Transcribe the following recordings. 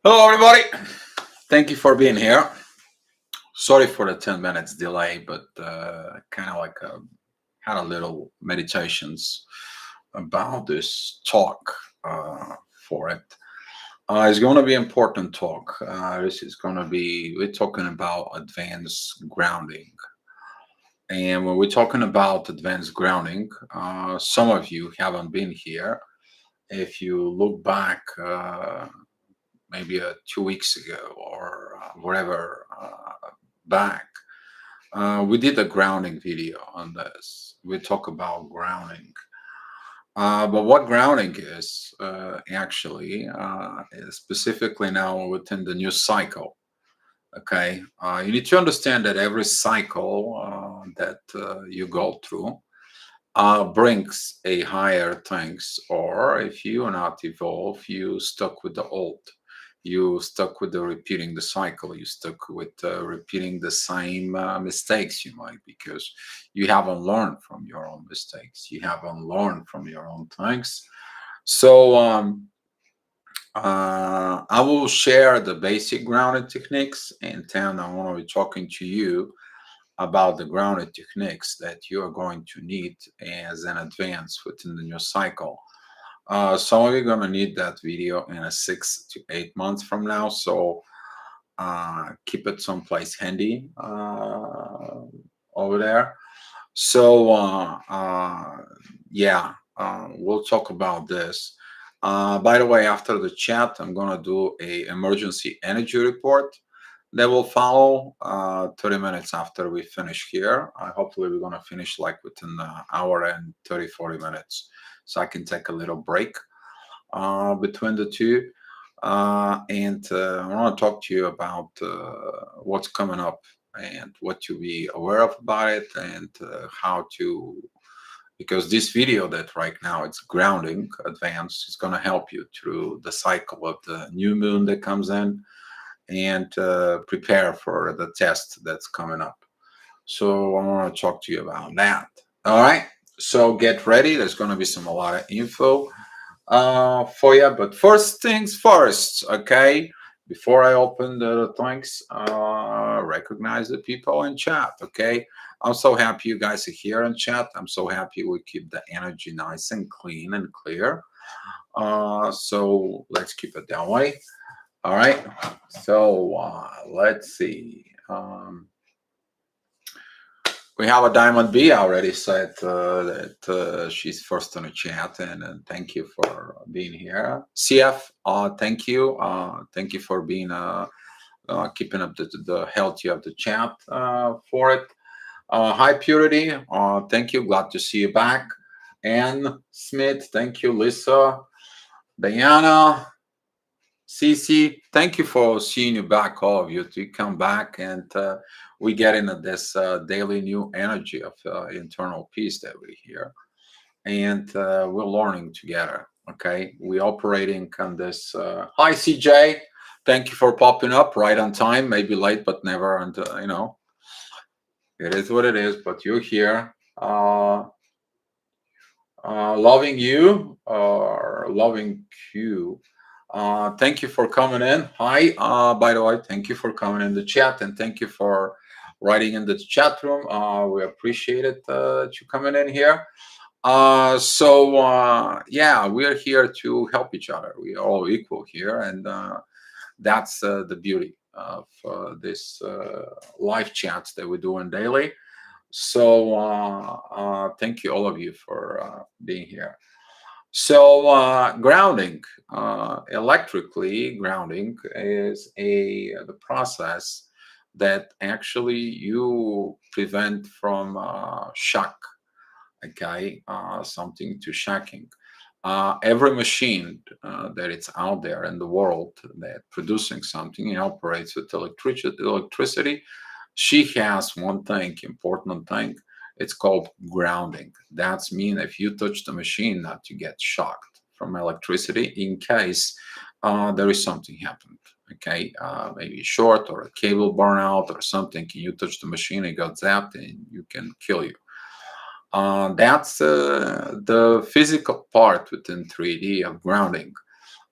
Hello, everybody. Thank you for being here. Sorry for the 10 minutes delay, but kind of like had a little meditations about this talk for it. It's going to be important talk. This is going to be, we're talking about advanced grounding. And when we're talking about advanced grounding, some of you haven't been here. If you look back, maybe 2 weeks ago or whatever back. We did a grounding video on this. We talk about grounding. But what grounding is actually, specifically now within the new cycle. Okay, you need to understand that every cycle that you go through brings a higher things, or if you are not evolve, you stuck with the old. You stuck with the repeating the cycle. You stuck with repeating the same mistakes you might because you haven't learned from your own mistakes. You haven't learned from your own things. So I will share the basic grounding techniques, and then I want to be talking to you about the grounded techniques that you are going to need as an advance within the new cycle. Some of you are going to need that video in a 6 to 8 months from now, so keep it someplace handy over there. So yeah, we'll talk about this. By the way, after the chat, I'm going to do a emergency energy report that will follow 30 minutes after we finish here. Hopefully we're going to finish like within an hour and 30, 40 minutes, so I can take a little break between the two. And I want to talk to you about what's coming up and what to be aware of about it, and how to, because this video that right now it's grounding advanced is going to help you through the cycle of the new moon that comes in, and prepare for the test that's coming up. So I want to talk to you about that. All right. So get ready. There's going to be a lot of info for you. But first things first, okay? Before I open the things, recognize the people in chat, okay? I'm so happy you guys are here in chat. I'm so happy we keep the energy nice and clean and clear. So let's keep it that way. All right. So let's see. We have a Diamond B already said that she's first on the chat, and thank you for being here. CF, thank you. Thank you for being keeping up the healthy of the chat for it. Hi Purity, thank you. Glad to see you back. Anne Smith, thank you. Lisa, Diana, Cece, thank you for seeing you back, all of you. To come back, and we get into this daily new energy of internal peace that we hear, and we're learning together. Okay, we're operating on this. Hi, CJ. Thank you for popping up right on time. Maybe late, but never. And it is what it is. But you're here. Loving you or loving you. Thank you for coming in. Hi, by the way, thank you for coming in the chat, and thank you for writing in the chat room. We appreciate it that you coming in here. Yeah, we're here to help each other. We are all equal here, and that's the beauty of this live chats that we're doing daily. So thank you all of you for being here. So grounding, electrically grounding is the process that actually you prevent from shock. Okay, something to shocking. Every machine that it's out there in the world that producing something and operates with electricity, she has one thing, important thing. It's called grounding. That's mean if you touch the machine, not to get shocked from electricity in case there is something happened. Okay, maybe short or a cable burnout or something. Can you touch the machine? It got zapped and you can kill you. That's the physical part within 3D of grounding.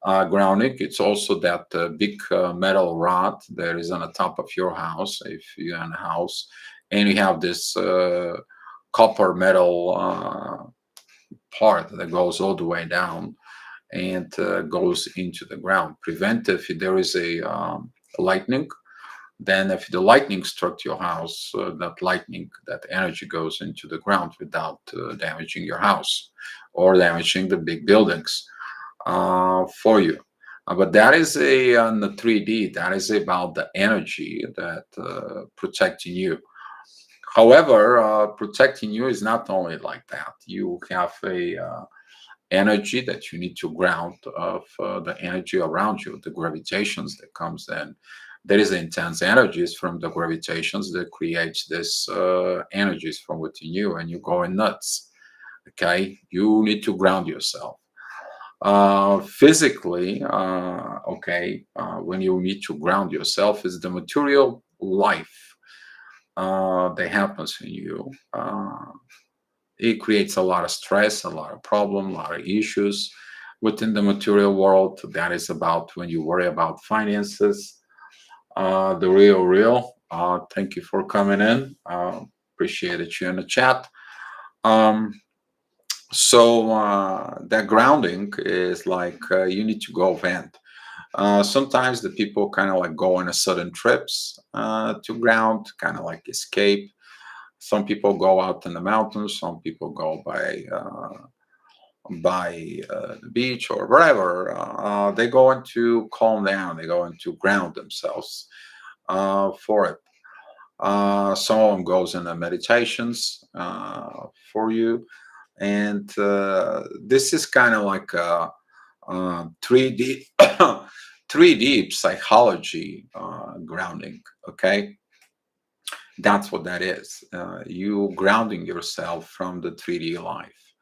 Grounding, it's also that big metal rod that is on the top of your house, if you're in a house, and you have this copper metal part that goes all the way down and goes into the ground. Prevent if there is a lightning. Then, if the lightning struck your house, that lightning, that energy goes into the ground without damaging your house or damaging the big buildings for you. But that is a on the 3D. That is about the energy that protecting you. However, protecting you is not only like that. You have a energy that you need to ground of the energy around you, the gravitations that comes in. There is intense energies from the gravitations that creates this energies from within you, and you're going nuts. Okay, you need to ground yourself physically. Okay, when you need to ground yourself, is the material life that happens in you. It creates a lot of stress, a lot of problem, a lot of issues within the material world. That is about when you worry about finances. The real. Thank you for coming in. Appreciate it you in the chat. Um, so that grounding is like you need to go vent. Sometimes the people kind of like go on a sudden trips to ground, kind of like escape. Some people go out in the mountains. Some people go by the beach or wherever. They go into calm down. They go into ground themselves for it. Some of them goes in the meditations for you, and this is kind of like a 3D 3D psychology grounding. Okay, that's what that is. You grounding yourself from the 3D life,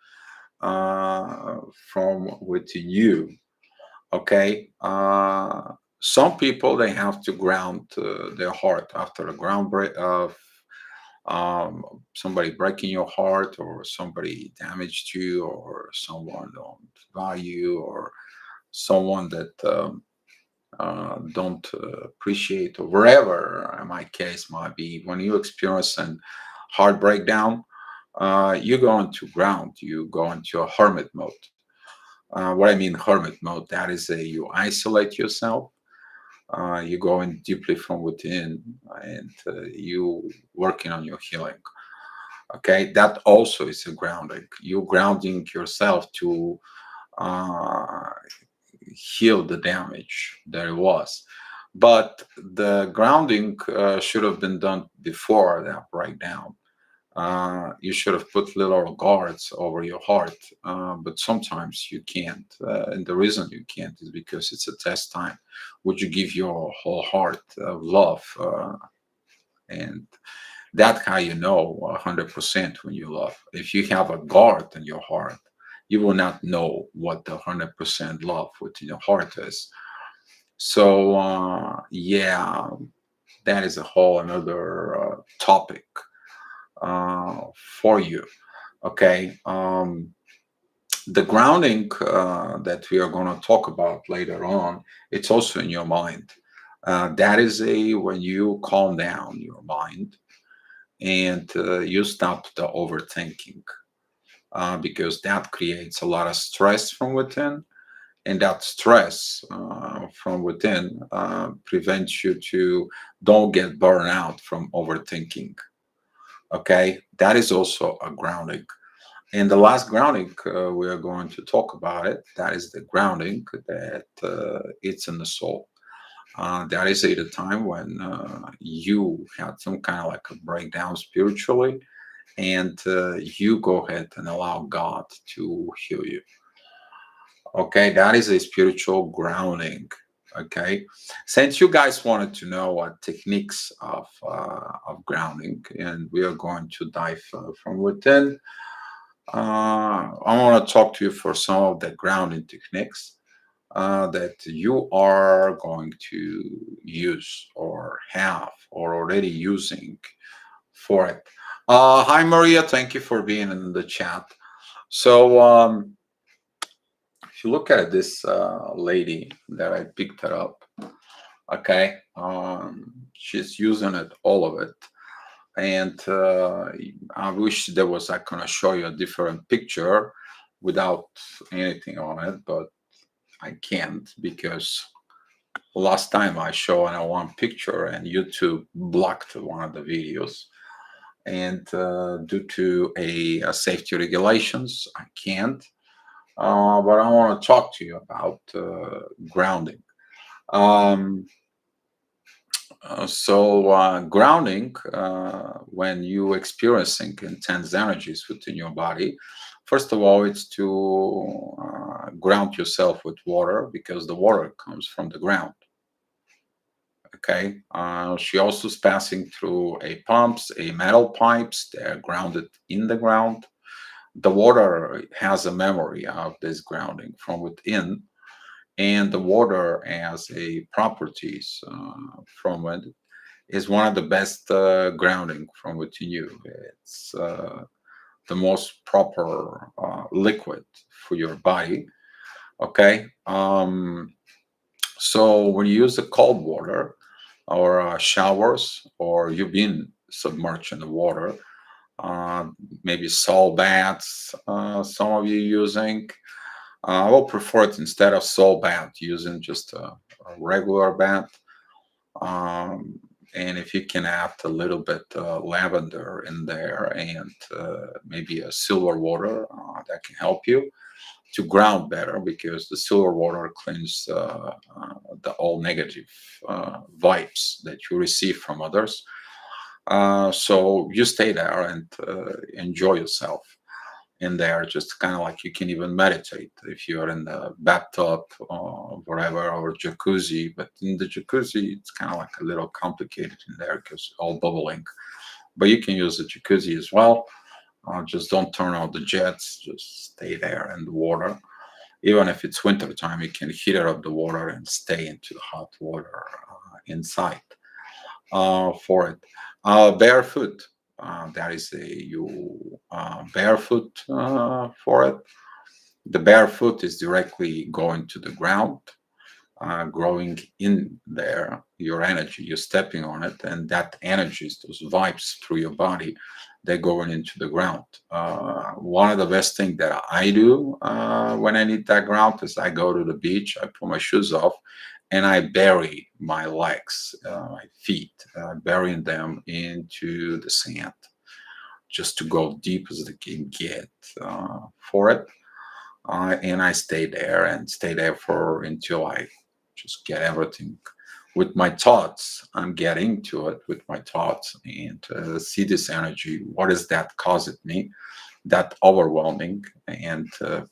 from within you. Okay. Some people they have to ground their heart after a ground break of somebody breaking your heart or somebody damaged you or someone don't value you or someone that don't appreciate or wherever my case might be. When you experience an heart breakdown, you go into ground, you go into a hermit mode. What I mean hermit mode, that is a you isolate yourself, you go in deeply from within, and you working on your healing. Okay, that also is a grounding. You grounding yourself to uh, heal the damage that it was. But the grounding should have been done before that breakdown. You should have put little guards over your heart, but sometimes you can't. And the reason you can't is because it's a test time. Would you give your whole heart of love? And that's how you know 100% when you love. If you have a guard in your heart, you will not know what the 100% love within your heart is. So, yeah, that is a whole another topic for you. Okay. The grounding that we are going to talk about later on, it's also in your mind. That is a when you calm down your mind and you stop the overthinking because that creates a lot of stress from within, and that stress from within prevents you to don't get burned out from overthinking. Okay, that is also a grounding. And the last grounding we are going to talk about it. That is the grounding that it's in the soul. That is at a time when you had some kind of like a breakdown spiritually, and you go ahead and allow God to heal you. Okay, that is a spiritual grounding. Okay, since you guys wanted to know what techniques of grounding, and we are going to dive from within. I want to talk to you for some of the grounding techniques that you are going to use or have or already using for it. Hi, Maria. Thank you for being in the chat. So, If you look at this lady that I picked her up, okay, she's using it, all of it. And I wish there was, I gonna show you a different picture without anything on it, but I can't because last time I showed one picture and YouTube blocked one of the videos. And due to a safety regulations, I can't. But I want to talk to you about grounding. Um, Grounding, when you experiencing intense energies within your body, first of all, it's to ground yourself with water because the water comes from the ground. Okay. She also is passing through a pumps, a metal pipes. They're grounded in the ground. The water has a memory of this grounding from within, and the water as a properties from it is one of the best grounding from within you. It's the most proper liquid for your body. Okay. So when you use the cold water or showers, or you've been submerged in the water, uh, maybe salt baths, some of you using. I will prefer it instead of salt bath, using just a regular bath. Um, and if you can add a little bit lavender in there and maybe a silver water, that can help you to ground better because the silver water cleans the all negative vibes that you receive from others. So you stay there and enjoy yourself in there. Just kind of like you can even meditate if you're in the bathtub or whatever, or jacuzzi. But in the jacuzzi, it's kind of like a little complicated in there because all bubbling. But you can use the jacuzzi as well. Just don't turn on the jets. Just stay there in the water. Even if it's winter time, you can heat up the water and stay into the hot water inside for it. Barefoot. That is a you barefoot for it. The barefoot is directly going to the ground, growing in there. Your energy, you're stepping on it, and that energy, those vibes through your body, they're going into the ground. One of the best things that I do when I need that ground is I go to the beach, I put my shoes off, and I bury my legs, my feet, burying them into the sand, just to go deep as they can get for it. And I stay there and stay there for until I just get everything with my thoughts. I'm getting to it with my thoughts and see this energy. What is that causing me? That overwhelming, and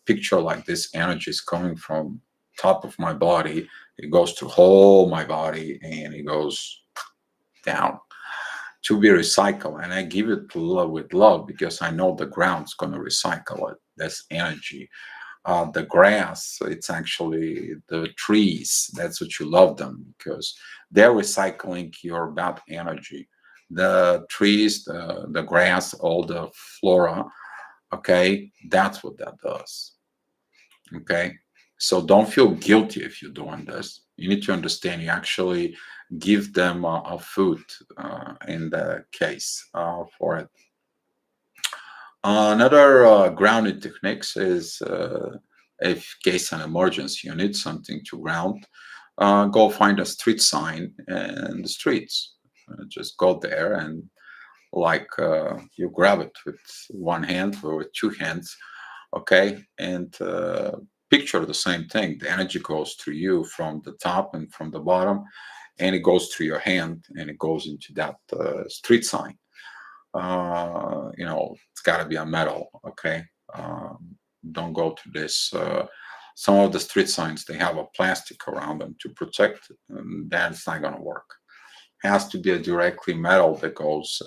picture like this energy is coming from top of my body. It goes through whole my body and it goes down to be recycled. And I give it to love with love because I know the ground's going to recycle it. That's energy. The grass, it's actually the trees. That's what you love them because they're recycling your bad energy. The trees, the grass, all the flora. Okay, that's what that does. Okay, so don't feel guilty if you're doing this. You need to understand you actually give them a food in the case for it. Another grounding techniques is if case an emergency you need something to ground, go find a street sign in the streets. Just go there and like you grab it with one hand or with two hands, okay, and picture the same thing. The energy goes through you from the top and from the bottom, and it goes through your hand and it goes into that street sign. It's got to be a metal, okay. Don't go to this. Some of the street signs they have a plastic around them to protect it, and that's not going to work. Has to be a directly metal that goes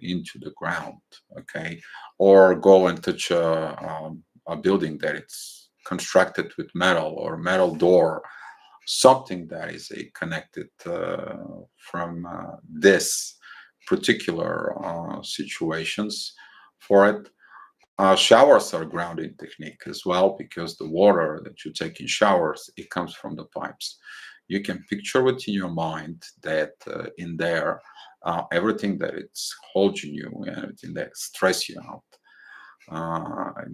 into the ground, okay, or go and touch a building that it's constructed with metal or metal door, something that is a connected from this particular situations for it. Showers are grounding technique as well, because the water that you take in showers, it comes from the pipes. You can picture within your mind that in there, everything that it's holding you, everything that stress you out,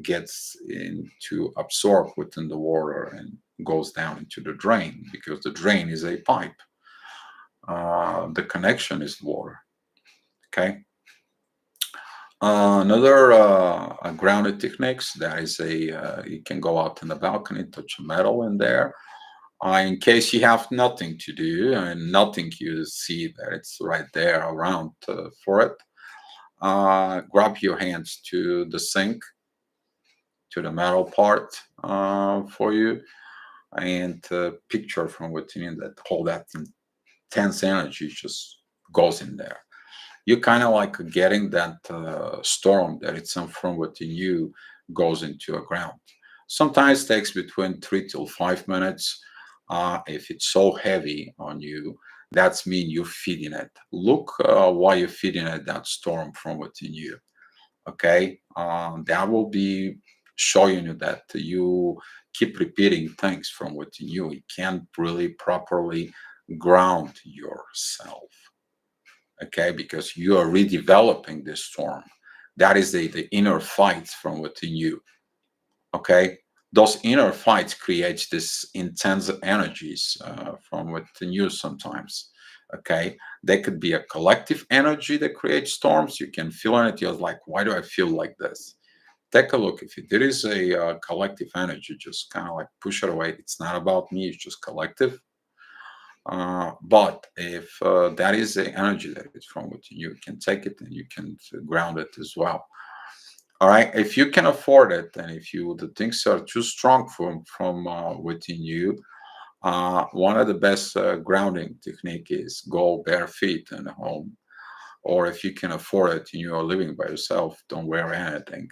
gets into absorb within the water and goes down into the drain, because the drain is a pipe. The connection is water. Okay. Another grounded techniques, that is a you can go out on the balcony, touch a metal in there, in case you have nothing to do and nothing you see that it's right there around for it. Grab your hands to the sink, to the metal part for you, and picture from within that all that intense energy just goes in there. You kind of like getting that storm that it's from within you goes into a ground. Sometimes takes between 3 till 5 minutes. If it's so heavy on you, that's mean you're feeding it. Look why you're feeding it that storm from within you. Okay, that will be showing you that you keep repeating things from within you. You can't really properly ground yourself. Okay, because you are redeveloping this storm. That is the inner fights from within you. Okay, those inner fights create this intense energies from within you sometimes. Okay, they could be a collective energy that creates storms. You can feel it. You're like, why do I feel like this? Take a look. If there is a collective energy, just kind of like push it away. It's not about me. It's just collective. But if that is the energy that is from within you, can take it and you can ground it as well. All right. If you can afford it, and if you the things are too strong from within you, one of the best grounding technique is go bare feet in the home. Or if you can afford it and you are living by yourself, don't wear anything.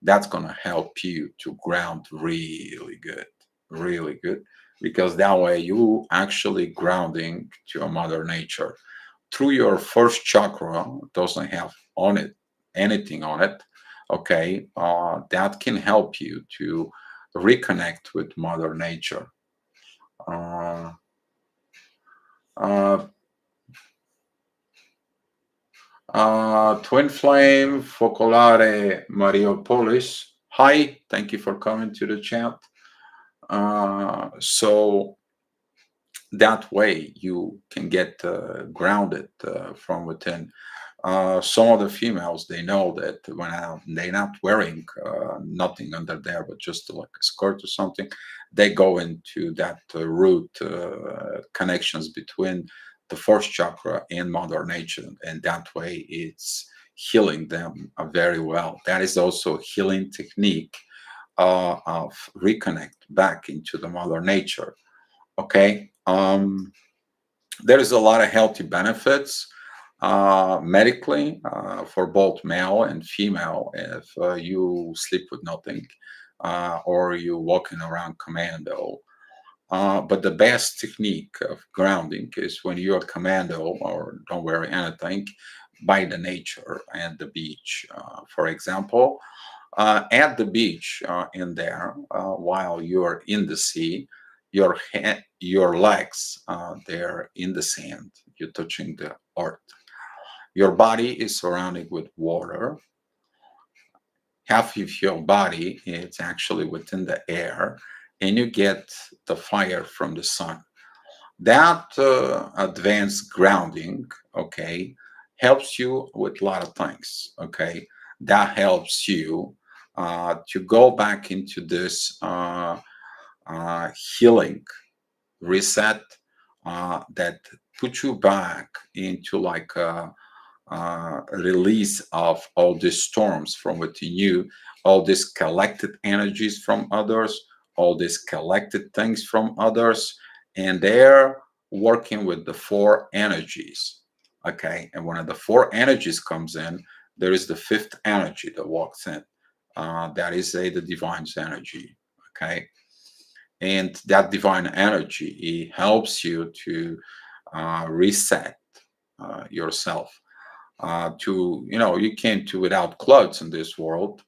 That's gonna help you to ground really good, because that way you actually grounding to your mother nature through your first chakra. Doesn't have on it anything on it. Okay, that can help you to reconnect with mother nature. uh, uh, Twin Flame Focolare Mariopolis, hi, thank you for coming to the chat. So that way you can get grounded from within. Some of the females, they know that when they're not wearing nothing under there but just like a skirt or something, they go into that root connections between the first chakra and mother nature, and that way it's healing them very well. That is also a healing technique of reconnect back into the mother nature. Okay. There is a lot of healthy benefits medically for both male and female if you sleep with nothing or you walking around commando. But the best technique of grounding is when you're commando or don't wear anything by the nature and the beach. For example, at the beach in there, while you're in the sea, your legs they're in the sand. You're touching the earth. Your body is surrounded with water. Half of your body is actually within the air, and you get the fire from the sun. That advanced grounding, okay, helps you with a lot of things. Okay, that helps you to go back into this healing reset that put you back into like release of all these storms from within you, all these collected energies from others, all these collected things from others, and they're working with the four energies. Okay, and when the four energies comes in, there is the fifth energy that walks in. That is the divine's energy. Okay, and that divine energy, it helps you to reset yourself to, you know, you came to without clothes in this world,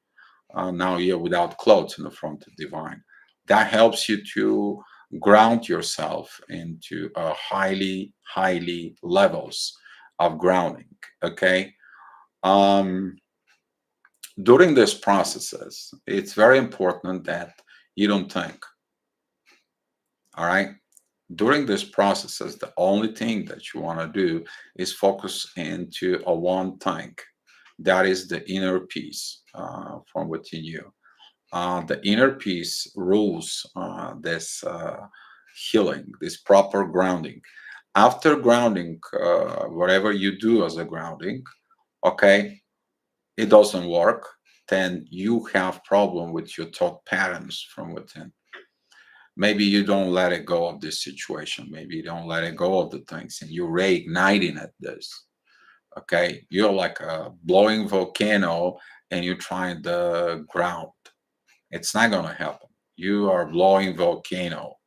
Now you're without clothes in the front of divine. That helps you to ground yourself into highly levels of grounding. Okay. Um, During these processes, it's very important that you don't think. All right. During these processes, the only thing that you want to do is focus into a one thing. That is the inner peace from within you. The inner peace rules this healing, this proper grounding. After grounding, whatever you do as a grounding, okay, it doesn't work, then you have problem with your thought patterns from within. Maybe you don't let it go of this situation. Maybe you don't let it go of the things, and you're reigniting at this. Okay, you're like a blowing volcano, and you're trying to ground. It's not going to happen. You are blowing volcano.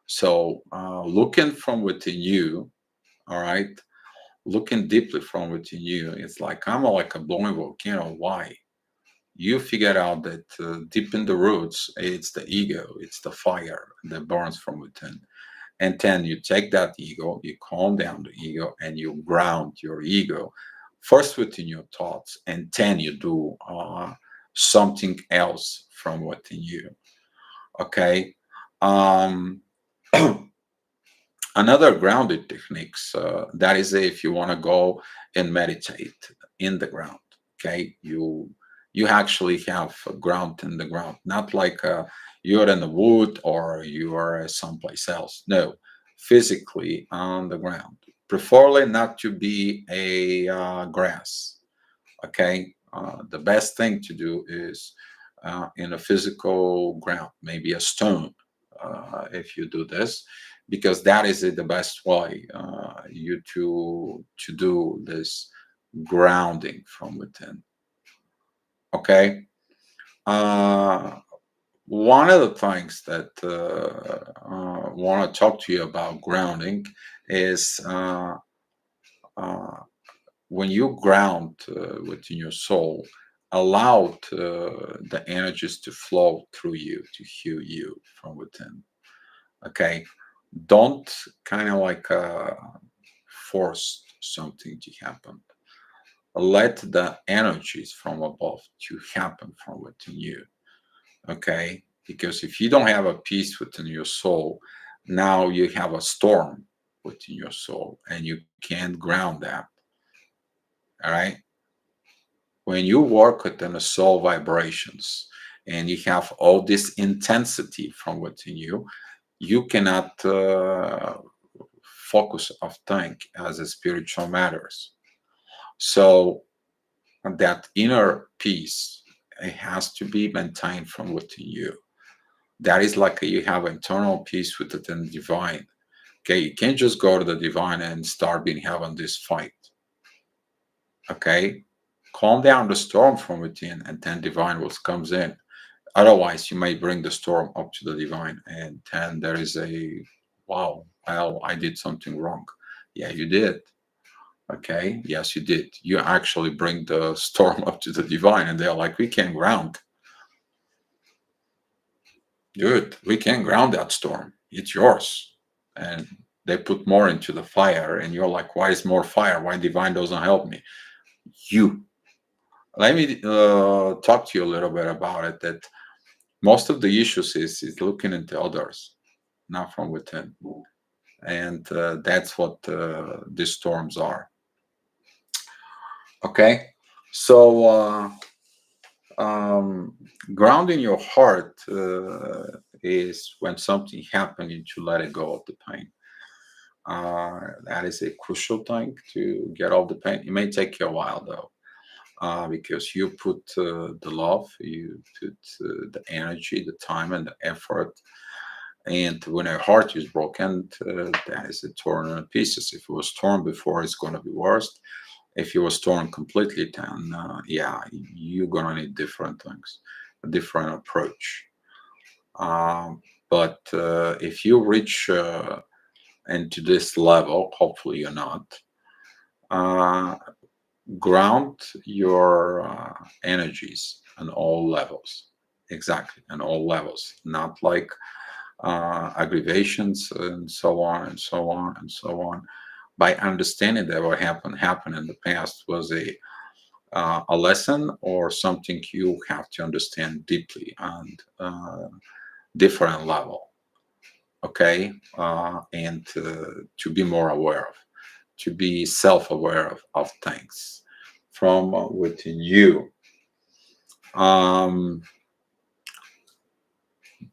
So looking from within you, all right, looking deeply from within you, it's like I'm like a blowing volcano. Why? You figured out that deep in the roots, it's the ego, it's the fire that burns from within. And then you take that ego, you calm down the ego, and you ground your ego first within your thoughts, and then you do something else from within you. Okay. Um, Another grounded techniques, that is if you want to go and meditate in the ground. Okay, you actually have a ground in the ground, not like you're in the wood or you are someplace else. No, physically on the ground, preferably not to be a grass. Okay, the best thing to do is in a physical ground, maybe a stone, if you do this, because that is the best way you to do this grounding from within. Okay. uh, One of the things that want to talk to you about grounding is uh, when you ground within your soul, allow the energies to flow through you to heal you from within. Okay, don't kind of like force something to happen. Let the energies from above to happen from within you. Okay, because if you don't have a peace within your soul, now you have a storm within your soul, and you can't ground that. All right, when you work within the soul vibrations and you have all this intensity from within you, you cannot focus of think as a spiritual matters. So that inner peace, it has to be maintained from within you. That is like you have internal peace within the divine. Okay, you can't just go to the divine and start being having this fight. Okay, calm down the storm from within, and then divine will comes in. Otherwise, you may bring the storm up to the divine, and then there is a wow, well, I did something wrong. Yeah, you did. Okay, yes, you did. You actually bring the storm up to the divine, and they're like, we can ground. Good, we can ground that storm. It's yours. And they put more into the fire, and you're like, why is more fire? Why divine doesn't help me? You. Let me talk to you a little bit about it. That most of the issues is looking into others, not from within. And that's what these storms are. Okay, so um, grounding your heart is when something happened, you to let it go of the pain. That is a crucial thing to get off the pain. It may take you a while though, because you put the love, you put the energy, the time, and the effort. And when a heart is broken, that is torn in pieces. If it was torn before, it's going to be worse. If it was torn completely, then yeah, you're going to need different things, a different approach. But if you reach into this level, hopefully you're not. Uh, ground your energies on all levels. Exactly, on all levels. Not like aggravations and so on and so on and so on. By understanding that what happened in the past was a lesson or something you have to understand deeply and different level. Okay, and to be more aware of, to be self-aware of things from within you. Um,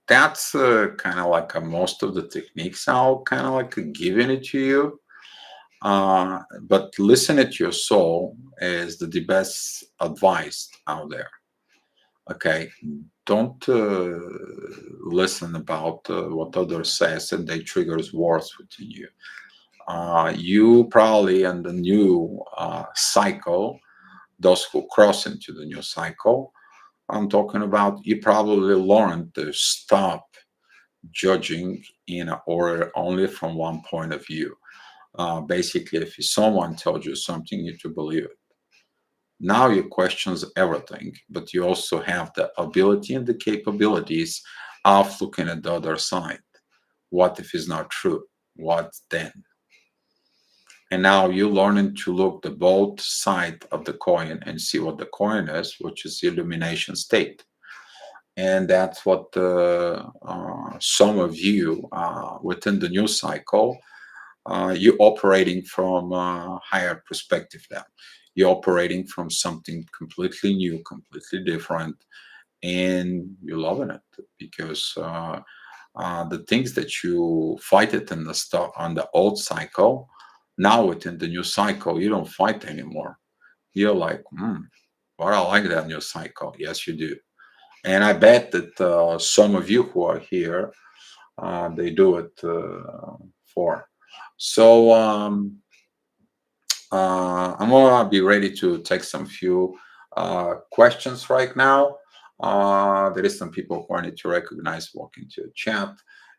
that's kind of like most of the techniques I'll kind of like giving it to you. But listening to your soul is the best advice out there. Okay, don't listen about what others says and they triggers wars within you. You probably in the new cycle, those who cross into the new cycle, I'm talking about, you probably learned to stop judging in order only from one point of view. Basically, if someone tells you something, you to believe it. Now you questions everything, but you also have the ability and the capabilities of looking at the other side. What if it's not true? What then? And now you're learning to look the both side of the coin and see what the coin is, which is the illumination state. And that's what some of you within the new cycle, you're operating from a higher perspective now. You're operating from something completely new, completely different, and you're loving it because the things that you fight it in the on the old cycle, now within the new cycle, you don't fight anymore. You're like, well, I like that new cycle. Yes, you do. And I bet that some of you who are here, they do it for. So I'm gonna be ready to take some few questions right now. There is some people who I need to recognize walking to the chat,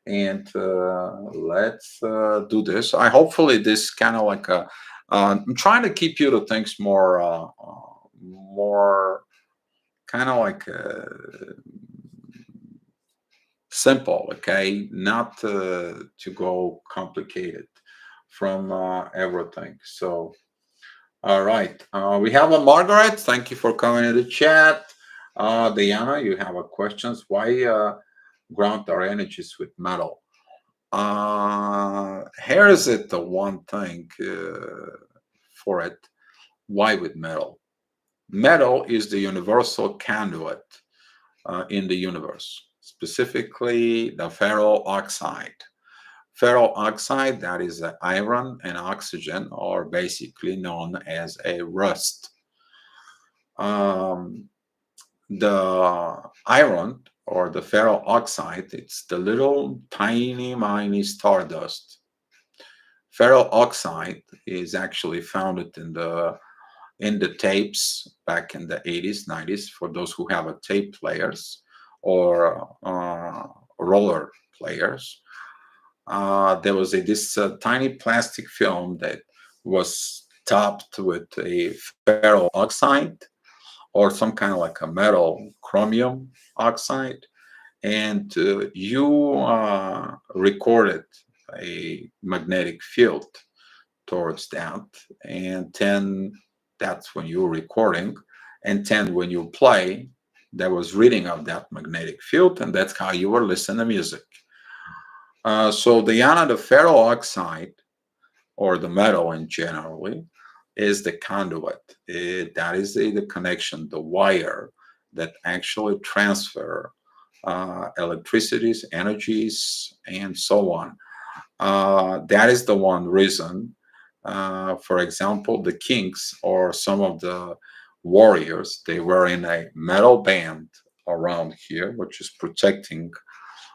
and let's do this. I hopefully this kind of like a. I'm trying to keep you to things more kind of like simple, okay, not to go complicated from everything. So all right. We have a Margaret. Thank you for coming to the chat. Diana, you have a questions. Why ground our energies with metal? Here is it the one thing for it. Why with metal? Metal is the universal conduit in the universe, specifically the ferro oxide. Ferro oxide, that is iron and oxygen, are basically known as a rust. Um, the iron or the ferro oxide, it's the little tiny, tiny stardust. Ferro oxide is actually found in the tapes back in the 80s, 90s for those who have a tape players or roller players. There was this tiny plastic film that was topped with a ferro oxide or some kind of like a metal chromium oxide, and you recorded a magnetic field towards that, and then that's when you're recording, and then when you play, there was reading of that magnetic field, and that's how you were listening to music. So the ferro oxide or the metal in generally is the conduit. That is the connection, the wire that actually transfer electricities, energies, and so on. That is the one reason. For example, the kings or some of the warriors, they were in a metal band around here, which is protecting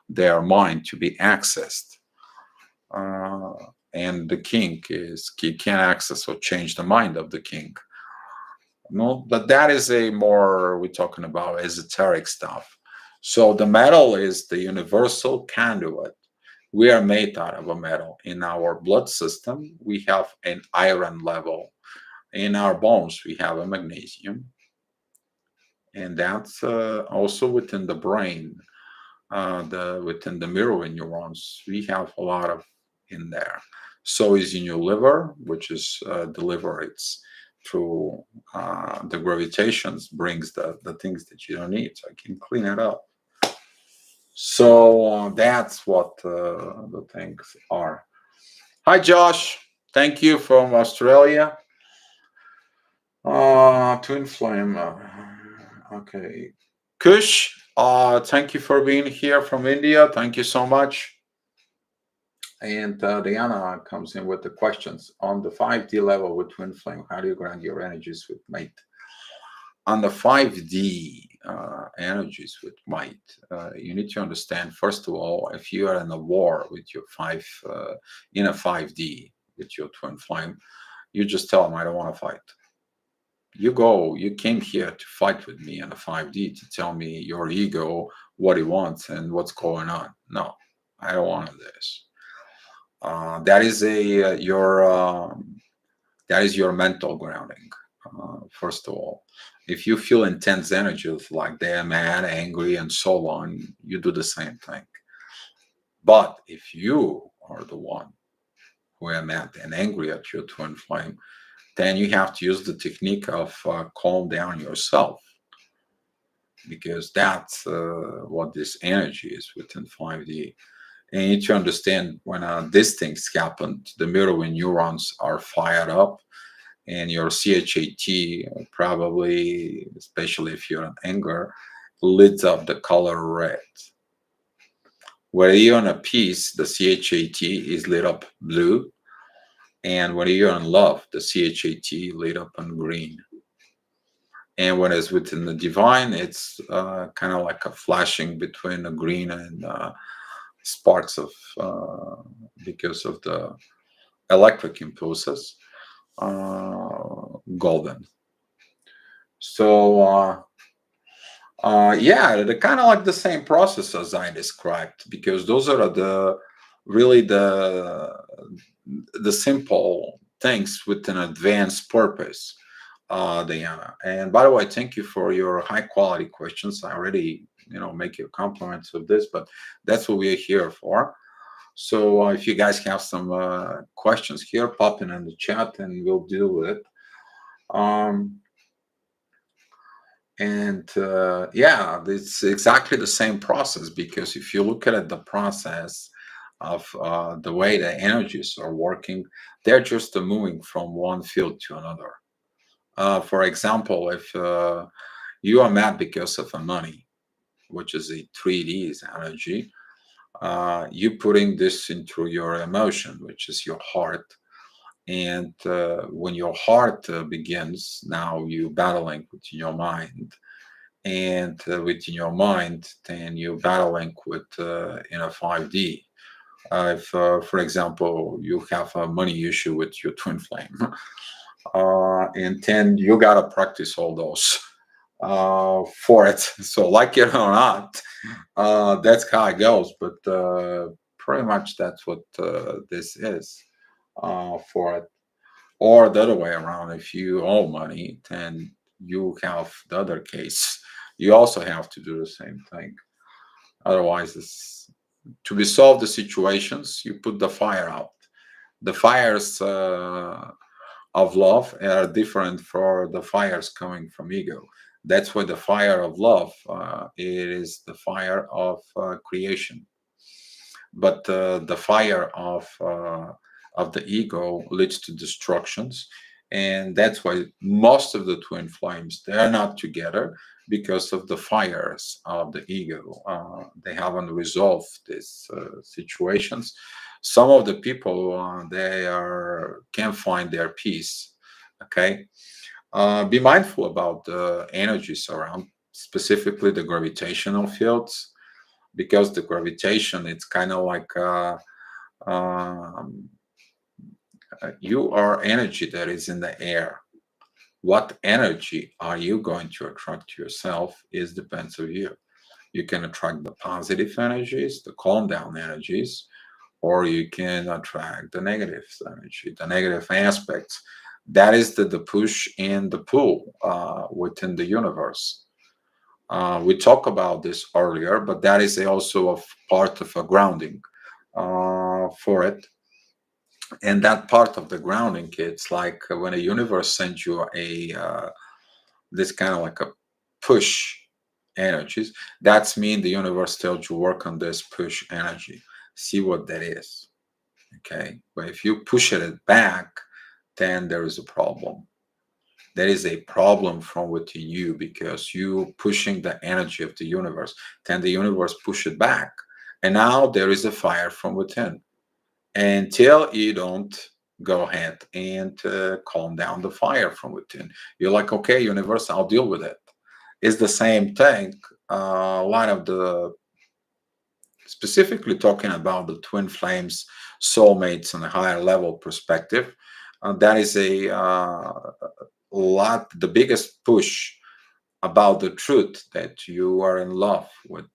their mind to be accessed. Uh, and the king is he can't access or change the mind of the king. No, but that is a more we're talking about esoteric stuff. So the metal is the universal conduit. We are made out of a metal. In our blood system, we have an iron level In our bones, we have a magnesium, and that's also within the brain, the within the mirror neurons. We have a lot of in there. So is in your liver, which is delivers through the gravitations, brings the things that you don't need. So I can clean it up. So that's what the things are. Hi, Josh. Thank you from Australia. Twin flame. Okay. Kush, thank you for being here from India. Thank you so much. And Diana comes in with the questions on the 5D level with twin flame. How do you ground your energies with mate? On the 5D energies with might, you need to understand, first of all, if you are in a war with your in a 5D with your twin flame, you just tell them, I don't want to fight. You came here to fight with me in a 5D to tell me your ego, what he wants and what's going on. No, I don't want this. That is that is your mental grounding. First of all, if you feel intense energies like they're mad, angry, and so on, you do the same thing. But if you are the one who are mad and angry at your twin flame, then you have to use the technique of calm down yourself, because that's what this energy is within 5D. And you need to understand when these things happen, the mirror neurons are fired up, and your CHAT probably, especially if you're in anger, lights up the color red. When you're in a peace, the CHAT is lit up blue, and when you're in love, the CHAT lit up in green. And when it's within the divine, it's kind of like a flashing between the green and sparks of because of the electric impulses, golden. So yeah, they're kind of like the same process as I described, because those are the really the simple things with an advanced purpose, Diana. And by the way, thank you for your high quality questions. I already, make you compliments of this, but that's what we're here for. So if you guys have some questions here, pop in the chat and we'll deal with it. Um, and yeah, it's exactly the same process, because if you look at it, the process of the way the energies are working, they're just moving from one field to another. For example, if you are mad because of a money, which is a 3D's energy, you putting this into your emotion, which is your heart. And when your heart begins, now you battling within your mind. And within your mind, then you're battling with in a 5D. If, for example, you have a money issue with your twin flame, and then you gotta practice all those for it. So, like it or not, that's how it goes. But pretty much that's what this is for it. Or the other way around, if you owe money, then you have the other case. You also have to do the same thing. Otherwise, it's, to resolve the situations, you put the fire out. The fires of love are different for the fires coming from ego. That's why the fire of love it is the fire of creation, but the fire of the ego leads to destructions, and that's why most of the twin flames, they are not together, because of the fires of the ego. They haven't resolved these situations. Some of the people they are can't find their peace. Okay, be mindful about the energies around, specifically the gravitational fields, because the gravitation, it's kind of like um, you are energy that is in the air. What energy are you going to attract to yourself is depends on you. You can attract the positive energies, the calm down energies, or you can attract the negative energy, the negative aspects That is the push and the pull within the universe. We talked about this earlier, but that is also a part of a grounding for it. And that part of the grounding, it's like when a universe sends you a this kind of like a push energies. That's mean the universe tells you work on this push energy, see what that is. Okay, but if you push it back, then there is a problem. There is a problem from within you because you pushing the energy of the universe. Then the universe push it back, and now there is a fire from within. Until you don't go ahead and calm down the fire from within, you're like, okay, universe, I'll deal with it. It's the same thing. A lot of the specifically talking about the twin flames, soulmates, on a higher level perspective. That is a lot, the biggest push about the truth that you are in love with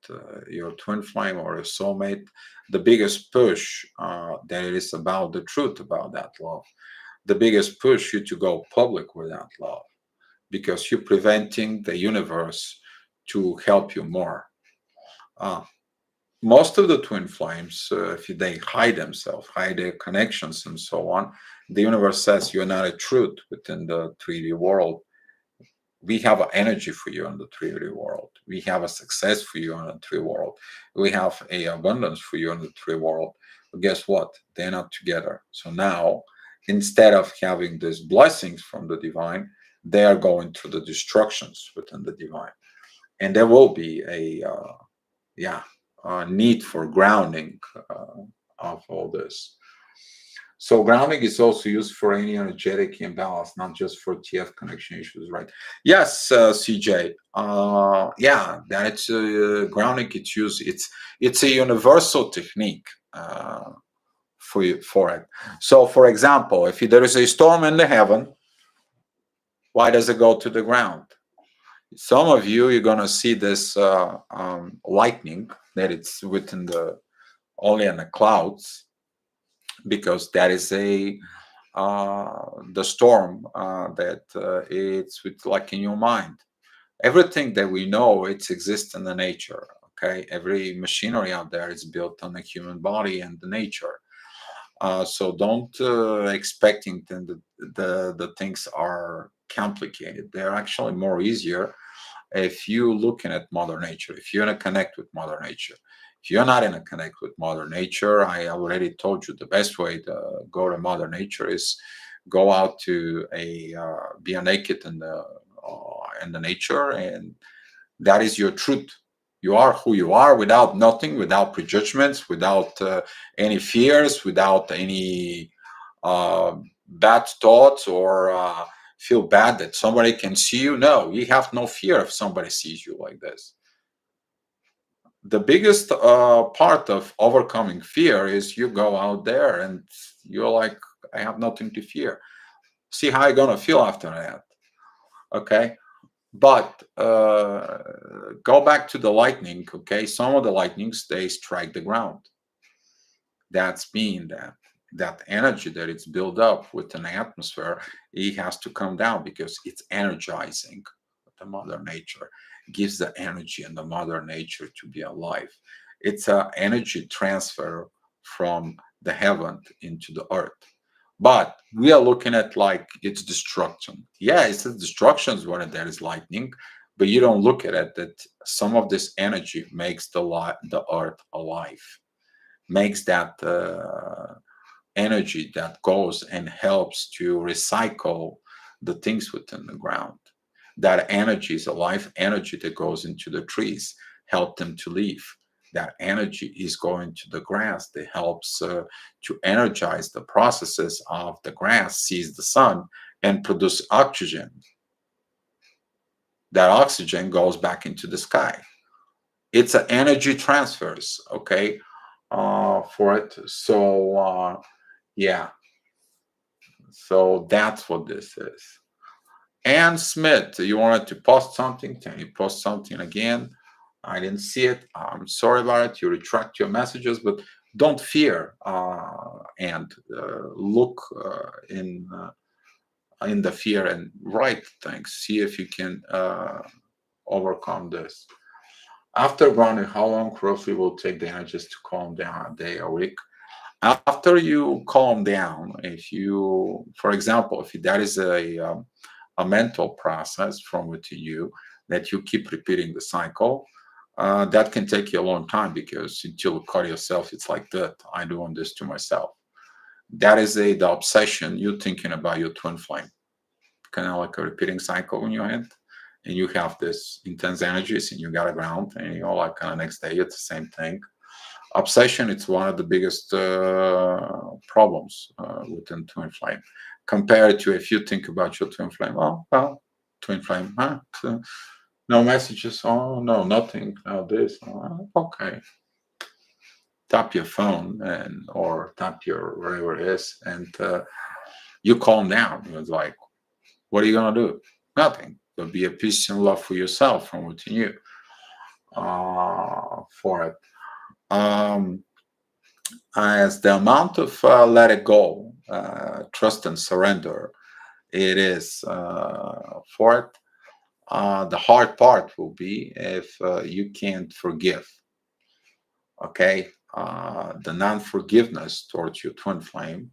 your twin flame or a soulmate. The biggest push that it is about the truth about that love. The biggest push you to go public with that love because you're preventing the universe to help you more. Uh, Most of the twin flames, if they hide themselves, hide their connections, and so on, the universe says you're not a truth within the 3D world. We have an energy for you in the 3D world. We have a success for you in the 3D world. We have a abundance for you in the 3D world. But guess what? They're not together. So now, instead of having these blessings from the divine, they are going through the destructions within the divine, and there will be a yeah need for grounding of all this. So grounding is also used for any energetic imbalance, not just for TF connection issues, right? Yes, CJ. Yeah, that's grounding. It's used. It's a universal technique for you for it. So, for example, if there is a storm in the heaven, why does it go to the ground? Some of you, you're gonna see this lightning that it's within the only in the clouds because that is a the storm that it's with like in your mind. Everything that we know, it exists in the nature. Okay, every machinery out there is built on the human body and the nature. So don't expecting the things are complicated. They're actually more easier if you looking at mother nature, if you're in a connect with mother nature. If you're not in a connect with mother nature, I already told you the best way to go to mother nature is go out to a be a naked in the nature, and that is your truth. You are who you are without nothing, without prejudgments, without any fears, without any uh, bad thoughts or feel bad that somebody can see you. No, you have no fear if somebody sees you like this. The biggest part of overcoming fear is you go out there and you're like, I have nothing to fear. See how you're gonna feel after that. Okay. But go back to the lightning. Okay, some of the lightnings they strike the ground. That's mean that that energy that it's built up with an atmosphere, it has to come down because it's energizing the mother nature, gives the energy and the mother nature to be alive. It's a energy transfer from the heaven into the earth. But we are looking at like it's destruction. Yeah, it's a destruction when there is lightning, but you don't look at it that some of this energy makes the earth alive, makes that energy that goes and helps to recycle the things within the ground. That energy is a life energy that goes into the trees, help them to live. That energy is going to the grass that helps to energize the processes of the grass, sees the sun, and produce oxygen. That oxygen goes back into the sky. It's an energy transfers, okay, for it. So yeah, so that's what this is. Ann Smith, you wanted to post something? Can you post something again? I didn't see it. I'm sorry about it. You retract your messages, but don't fear and look in in the fear and write things. See if you can overcome this. After grounding, how long roughly will take the energies to calm down? A day, a week? After you calm down, if you, for example, if that is a mental process from within you that you keep repeating the cycle, that can take you a long time, because until you call yourself, it's like that. I'm doing this to myself. That is the obsession. You're thinking about your twin flame, kind of like a repeating cycle in your head. And you have this intense energies and you got to ground, and you're like kind of next day, it's the same thing. Obsession, it's one of the biggest problems within twin flame. Compared to if you think about your twin flame, oh, well, twin flame, huh? No messages, oh, no, nothing, no this, oh, okay. Tap your phone and or tap your whatever it is, and you calm down. It's like, what are you gonna do? Nothing. But be at peace and love for yourself from within you for it. Um, as the amount of let it go, trust and surrender, it is for it. The hard part will be if you can't forgive. Okay, the non-forgiveness towards your twin flame,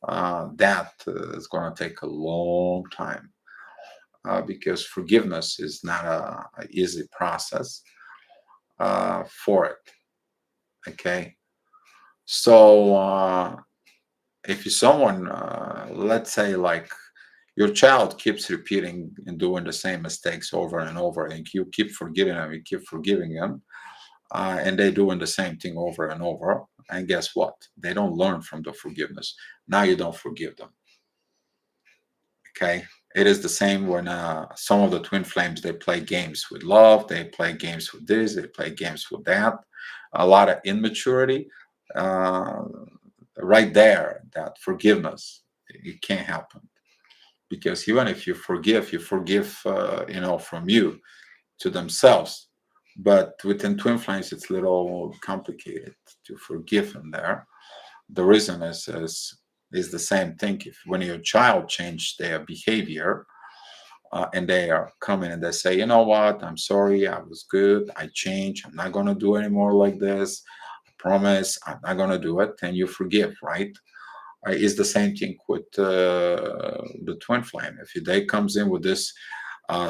that is going to take a long time, because forgiveness is not a easy process for it. Okay, so if you someone, let's say like your child keeps repeating and doing the same mistakes over and over, and you keep forgiving them, you keep forgiving them, and they doing the same thing over and over, and guess what, they don't learn from the forgiveness. Now you don't forgive them. Okay, it is the same when some of the twin flames, they play games with love, they play games with this, they play games with that, a lot of immaturity, uh, right there. That forgiveness, it can't happen, because even if you forgive, from you to themselves. But within twin flames, it's a little complicated to forgive in there. The reason is the same thing. If when your child change their behavior, and they are coming and they say, you know what, I'm sorry, I was good, I changed, I'm not gonna do anymore like this. I promise, I'm not gonna do it, and you forgive, right? Is the same thing with the twin flame. If they comes in with this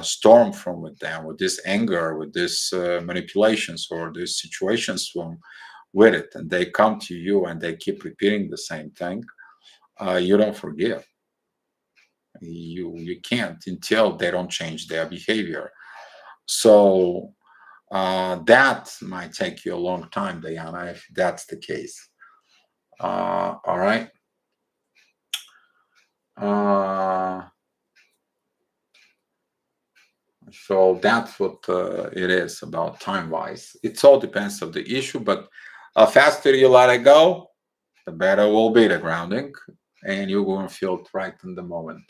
storm from with them, with this anger, with this manipulations or these situations from with it, and they come to you and they keep repeating the same thing, you don't forgive. You can't until they don't change their behavior. So that might take you a long time, Diana, if that's the case. All right. Uh, So that's what it is about time wise. It all depends of the issue, but faster you let it go, the better will be the grounding, and you're going to feel it right in the moment.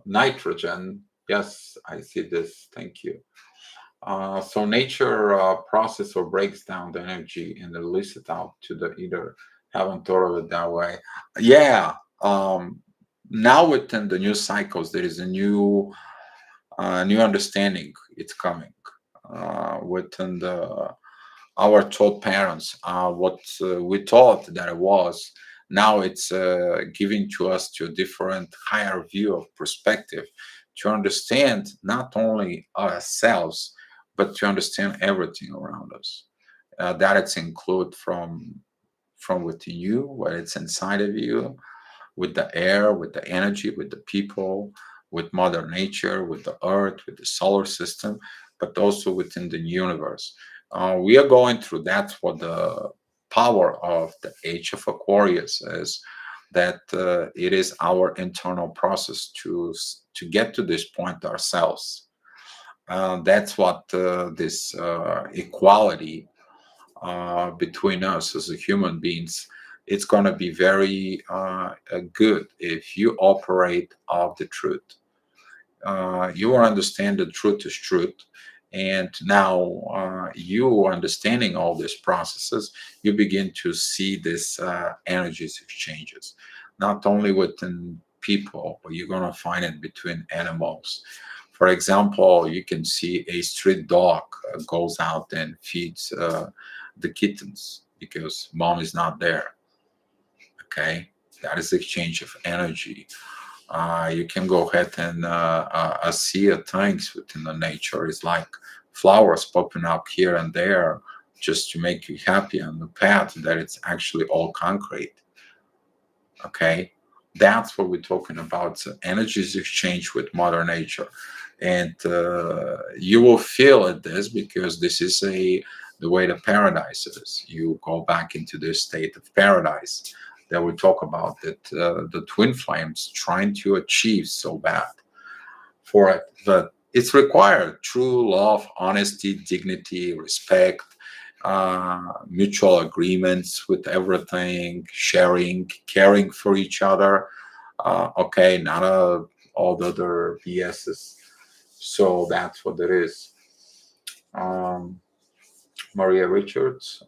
Nitrogen, yes, I see this. Thank you. So nature process or breaks down the energy and release it out to the either. Haven't thought of it that way. Yeah. Now within the new cycles, there is a new understanding. It's coming within the our taught parents. What we thought that it was, now it's giving to us to a different, higher view of perspective, to understand not only ourselves, but to understand everything around us. That it's include from within you, what it's inside of you, with the air, with the energy, with the people, with Mother Nature, with the Earth, with the solar system, but also within the universe. We are going through that's what the power of the Age of Aquarius is. That it is our internal process to get to this point ourselves. That's what this equality between us as a human beings, it's going to be very good if you operate of the truth. You will understand the truth is truth, and now you understanding all these processes, you begin to see this energies exchanges. not only within people, but you're gonna find it between animals. For example, you can see a street dog goes out and feeds the kittens because mom is not there. Okay, that is exchange of energy. You can go ahead and see things within the nature. It's like flowers popping up here and there just to make you happy on the path that it's actually all concrete. Okay, that's what we're talking about. So energy is exchange with mother nature, and you will feel it this because this is a the way the paradise is. You go back into this state of paradise that we talk about, that the twin flames trying to achieve so bad for it. But it's required true love, honesty, dignity, respect, mutual agreements with everything, sharing, caring for each other. Okay, not all the other BSs. So that's what it is. Um, Maria Richards,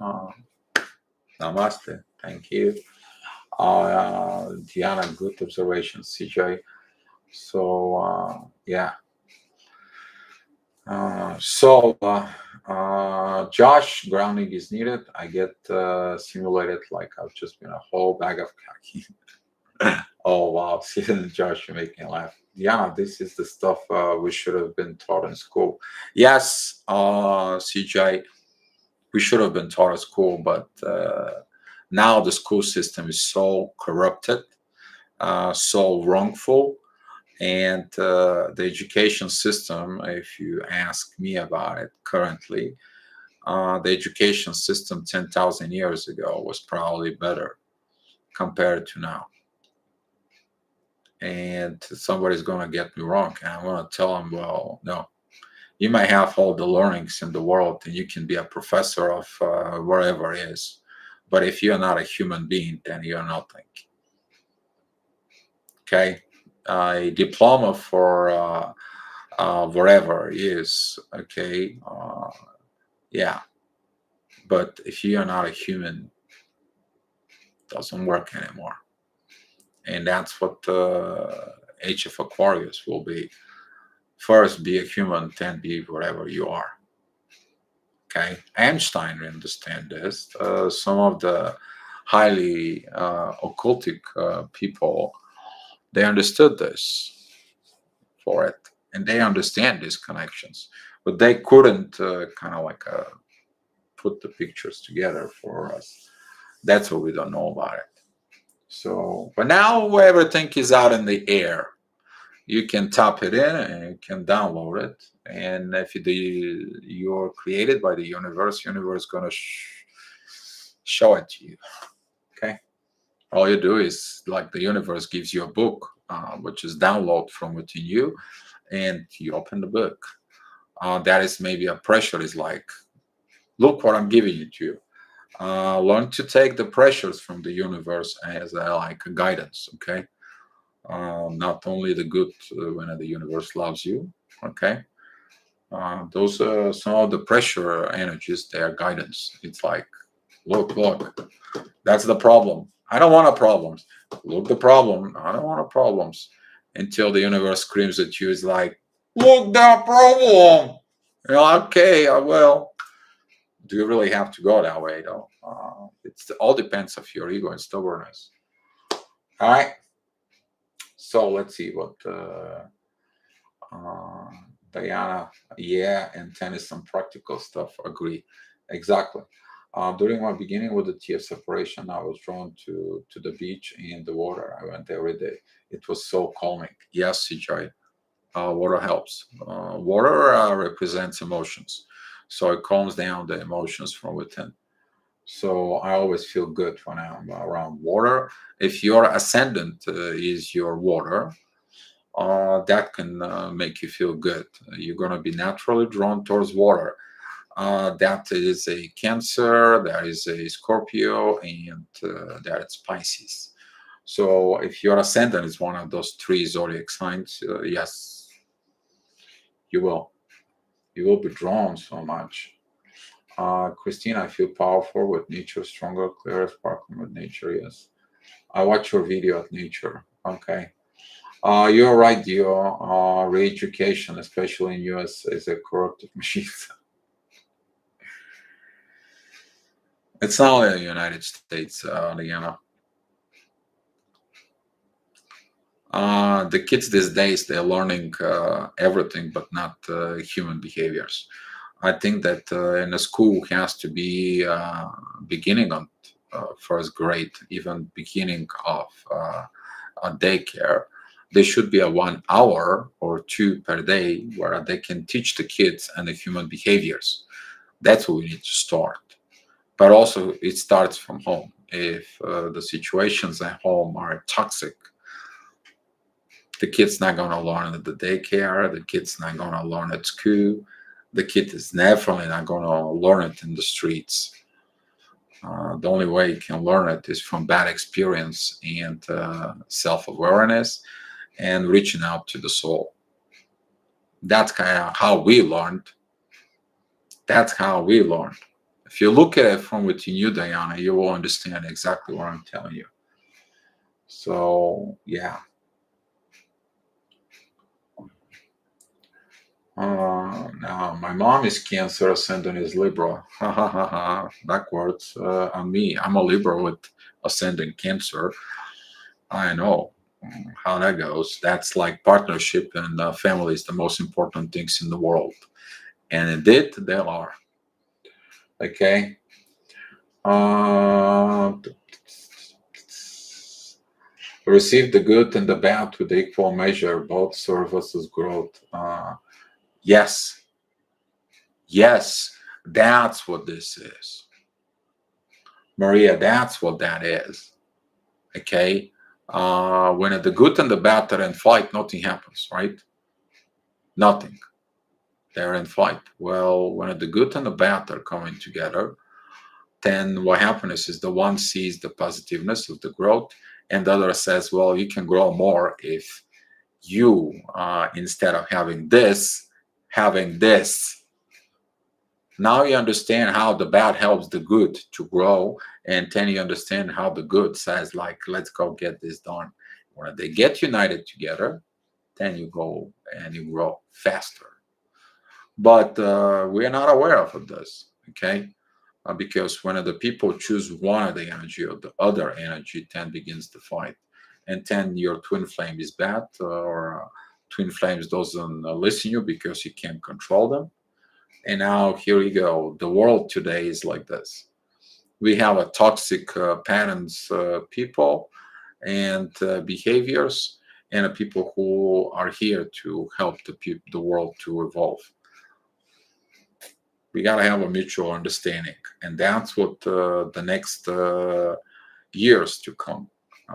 namaste. Thank you. Diana, good observation. CJ. So, yeah. Josh, grounding is needed. I get simulated like I've just been a whole bag of khaki. Oh wow, see, Josh, you're making me laugh. Yeah, this is the stuff we should have been taught in school. Yes, CJ, we should have been taught at school, but now the school system is so corrupted, so wrongful, and the education system, if you ask me about it currently, the education system 10,000 years ago was probably better compared to now. And somebody's going to get me wrong. And I'm going to tell them, well, no, you might have all the learnings in the world and you can be a professor of wherever it is. But if you're not a human being, then you're nothing. Okay. A diploma for wherever is okay. Yeah. But if you are not a human, it doesn't work anymore. And that's what the Age of Aquarius will be. First, be a human, then be whatever you are. Okay, Einstein understand this. Some of the highly occultic people, they understood this for it, and they understand these connections, but they couldn't kind of like put the pictures together for us. That's what we don't know about it. So, but now everything is out in the air. You can tap it in and you can download it. And if you're created by the universe gonna show it to you. Okay. All you do is like the universe gives you a book, which is download from within you, and you open the book. That is maybe a pressure. Is like, look what I'm giving it to you. Learn to take the pressures from the universe as like a guidance. Okay. Not only the good when the universe loves you. Okay. Those some of the pressure energies, they are guidance. It's like, look, that's the problem. I don't want a problems. Look, the problem. I don't want a problems. Until the universe screams at you, is like, look, that problem. You're like, okay, I will. Do you really have to go that way, though? It all depends of your ego and stubbornness. All right. So let's see what uh, Diana. Yeah, and tennis and practical stuff. Agree. Exactly. During my beginning with the TF separation, I was drawn to the beach and the water. I went every day. It was so calming. Yes, CJ. Water helps. Water represents emotions, so it calms down the emotions from within. So I always feel good when I'm around water. If your ascendant is your water, that can make you feel good. You're going to be naturally drawn towards water. That is a Cancer, that is a Scorpio, and that is Pisces. So if your ascendant is one of those three zodiac signs, yes, you will. You will be drawn so much. Christine, I feel powerful with nature, stronger, clearer, sparkling with nature. Yes. I watch your video at nature. Okay. You're right, Dio. Re-education, especially in US, is a corruptive machine. It's not only the United States, Leanna. The kids these days, they're learning everything, but not human behaviors. I think that in a school has to be beginning on first grade, even beginning of a daycare. There should be a 1 hour or two per day where they can teach the kids and the human behaviors. That's what we need to start. But also, it starts from home. If the situations at home are toxic, the kid's not going to learn at the daycare, the kid's not going to learn at school, the kid is definitely not going to learn it in the streets. The only way you can learn it is from bad experience and self-awareness and reaching out to the soul. That's kind of how we learned. That's how we learned. If you look at it from within you, Diana, you will understand exactly what I'm telling you. So, yeah. Now, my mom is Cancer, ascendant is Libra. Ha ha ha ha. Backwards. On me, I'm a Libra with ascendant Cancer. I know how that goes. That's like partnership and family is the most important things in the world. And indeed, they are. Okay. Uh, receive the good and the bad with equal measure. Both serve us as growth. Yes. Yes. That's what this is. Maria, that's what that is. Okay. When the good and the bad are in fight, nothing happens, right? Nothing. They're in fight. Well, when the good and the bad are coming together, then what happens is the one sees the positiveness of the growth, and the other says, well, you can grow more if you, instead of having this. Now you understand how the bad helps the good to grow, and then you understand how the good says, like, let's go get this done. When they get united together, then you go and you grow faster. But we are not aware of this, okay? Because when the people choose one of the energy or the other energy, then begins the fight. And then your twin flame is bad, or twin flames doesn't listen you because you can't control them. And now here we go. The world today is like this. We have a toxic patterns, people and behaviors, and people who are here to help the world to evolve. We got to have a mutual understanding, and that's what the next years to come,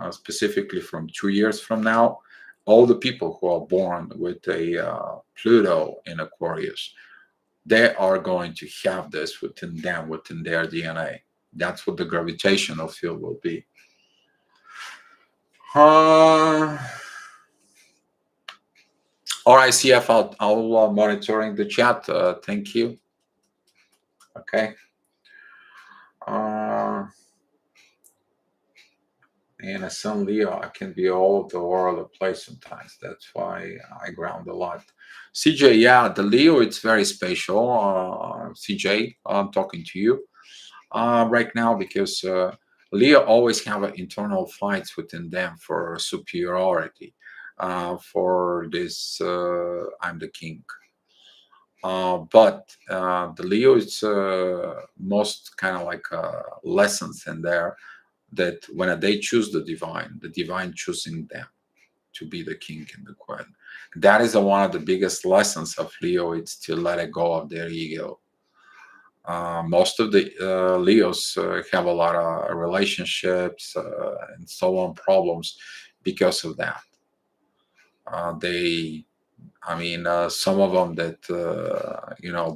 specifically from 2 years from now, all the people who are born with a Pluto in Aquarius, they are going to have this within them, within their DNA. That's what the gravitational field will be. Uh, all right, CF, I'll monitoring the chat. Thank you. Okay. And a Sun Leo, I can be all over the place sometimes. That's why I ground a lot. CJ, yeah, the Leo, it's very special. CJ, I'm talking to you right now because Leo always have internal fights within them for superiority, for this I'm the king. But the Leo is most kind of like lessons in there that when they choose the divine choosing them to be the king and the queen. That is one of the biggest lessons of Leo. It's to let it go of their ego. Most of the Leos have a lot of relationships and so on problems because of that. Some of them that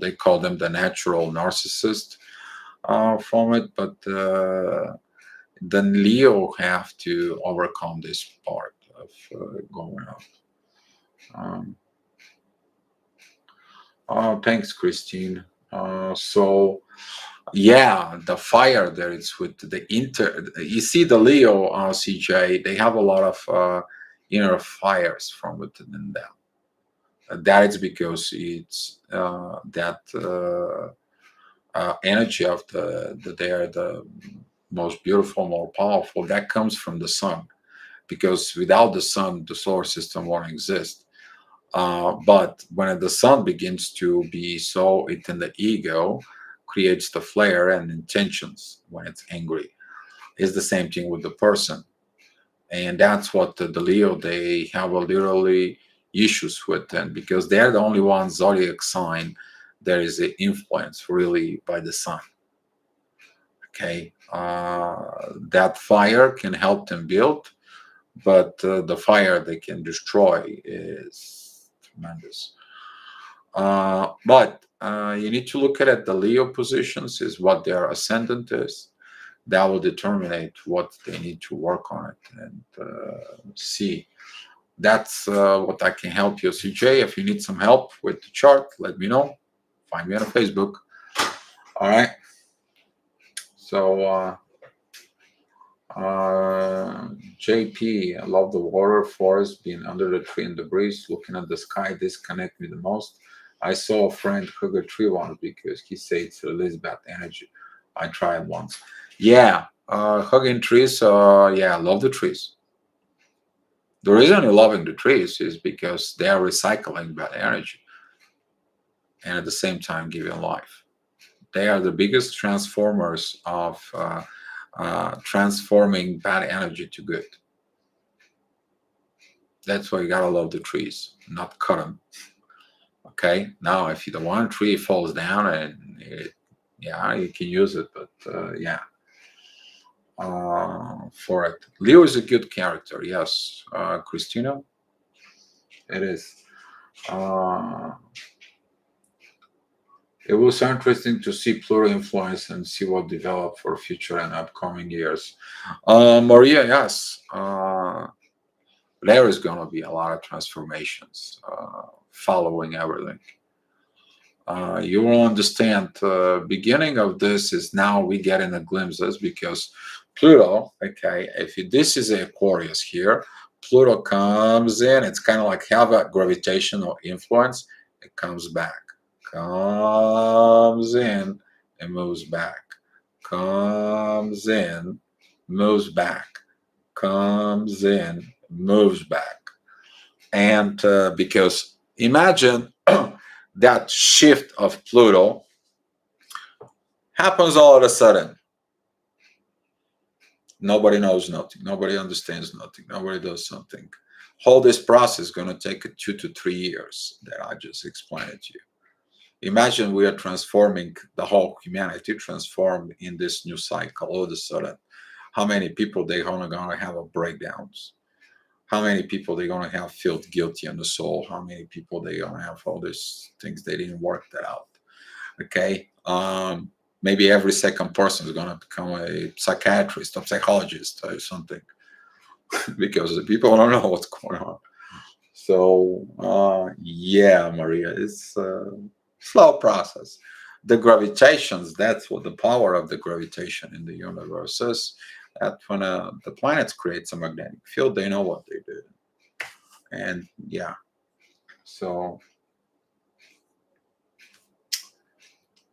they call them the natural narcissist from it, but then Leo have to overcome this part of going up. Oh, thanks, Christine. So yeah, the fire there is with the inter. You see the Leo CJ. They have a lot of inner fires from within them. That is because it's that energy of they are the most beautiful, more powerful. That comes from the sun. Because without the sun, the solar system won't exist. But when the sun begins to be so, it in the ego creates the flare and intentions when it's angry. It's the same thing with the person, and that's what the Leo they have a literally issues with, and because they're the only one zodiac sign there is an influence really by the sun. Okay, that fire can help them build, but the fire they can destroy is tremendous. But you need to look at it. The Leo positions is what their ascendant is. That will determine what they need to work on it and see. That's what I can help you, CJ. If you need some help with the chart, let me know. Find me on Facebook. All right. So, JP, I love the water, forest, being under the tree in the breeze, looking at the sky. Disconnect me the most. I saw a friend hug a tree once because he said it's release bad energy. I tried once. Yeah, hugging trees. Yeah, I love the trees. The reason you're loving the trees is because they are recycling bad energy and at the same time giving life. They are the biggest transformers of transforming bad energy to good. That's why you gotta love the trees, not cut them. Okay. Now, if the one tree falls down and yeah, you can use it, but yeah, for it. Leo is a good character. Yes, Christina, it is. Uh, it was so interesting to see Pluto influence and see what develop for future and upcoming years. Maria, yes. There is going to be a lot of transformations following everything. You will understand beginning of this is now we get in the glimpses because Pluto, okay, if this is Aquarius here, Pluto comes in, it's kind of like have a gravitational influence, it comes back, comes in, and moves back, comes in, moves back, comes in, moves back. And because imagine that shift of Pluto happens all of a sudden. Nobody knows nothing. Nobody understands nothing. Nobody does something. Whole this process is going to take 2 to 3 years that I just explained it to you. Imagine we are transforming the whole humanity, transformed in this new cycle all of a sudden. How many people they're going to have a breakdowns? How many people they're going to have feel guilty on the soul? How many people they're going to have all these things they didn't work that out? Okay. Maybe every second person is going to become a psychiatrist or psychologist or something because the people don't know what's going on. So yeah, Maria, it's a slow process. The gravitations, that's what the power of the gravitation in the universe is. That when the planets create a magnetic field, they know what they do. And yeah, so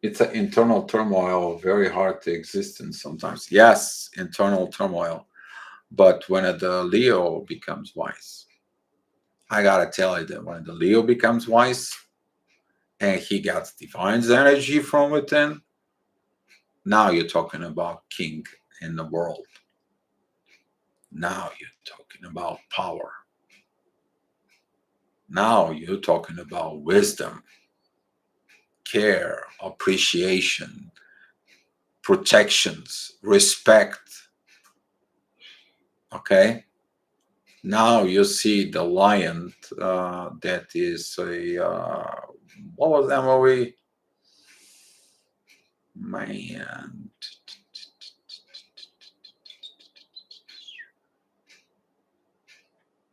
it's an internal turmoil, very hard to existence sometimes. Yes, internal turmoil. But when the Leo becomes wise, I gotta tell you that when the Leo becomes wise and he gets divine energy from within, now you're talking about king in the world. Now you're talking about power. Now you're talking about wisdom, care, appreciation, protections, respect. Okay? Now you see the lion that is a what was that movie? Man,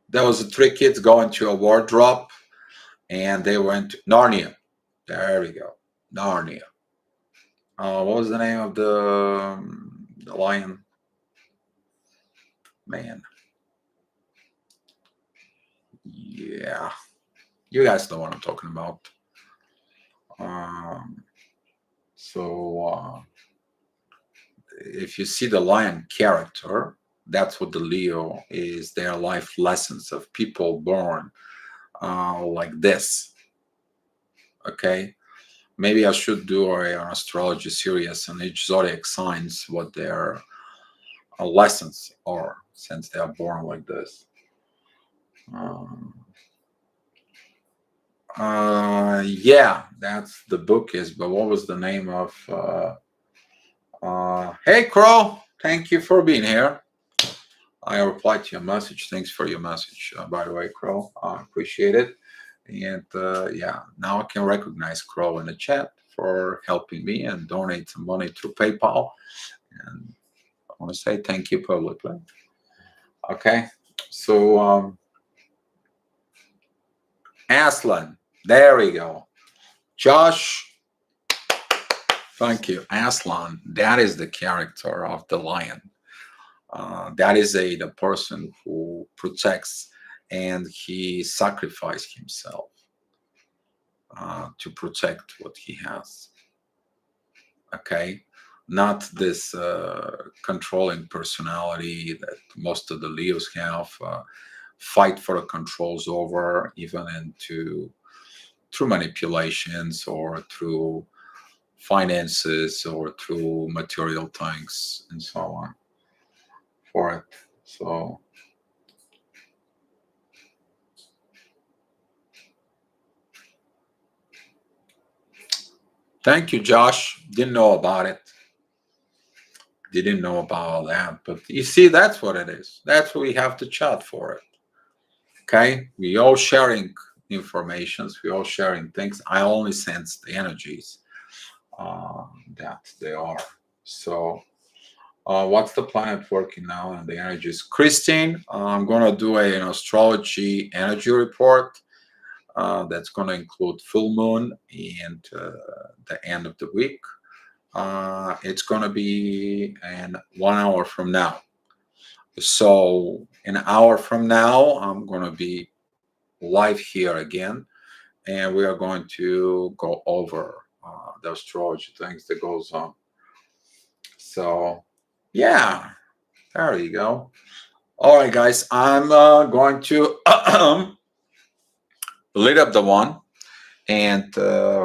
there was 3 kids going to a wardrobe, and they went to Narnia. There we go, Narnia. What was the name of the lion? Man, yeah, you guys know what I'm talking about. Um, so if you see the lion character, that's what the Leo is. Their life lessons of people born like this. Okay, maybe I should do an astrology series on each zodiac signs, what their lessons are since they are born like this. Um, yeah, that's the book is. But what was the name of? Hey, Crow, thank you for being here. I replied to your message. Thanks for your message, by the way, Crow. I appreciate it. And yeah, now I can recognize Crow in the chat for helping me and donate some money through PayPal. And I want to say thank you publicly. Okay, so Aslan, there we go. Josh, thank you. Aslan, that is the character of the lion. That is the person who protects and he sacrificed himself to protect what he has. Okay, not this controlling personality that most of the Leos have. Fight for the controls over, even into through manipulations or through finances or through material things and so on for it. So thank you, Josh. Didn't know about it. Didn't know about all that. But you see, that's what it is. That's what we have to chat for it. Okay? We all sharing informations. We all sharing things. I only sense the energies that they are. So what's the planet working now and the energies? Christine, I'm going to do an astrology energy report that's going to include full moon and the end of the week. It's going to be in 1 hour from now. So, an hour from now, I'm going to be live here again, and we are going to go over the astrology things that goes on. So, yeah, there you go. All right, guys, I'm going to lit up the one. And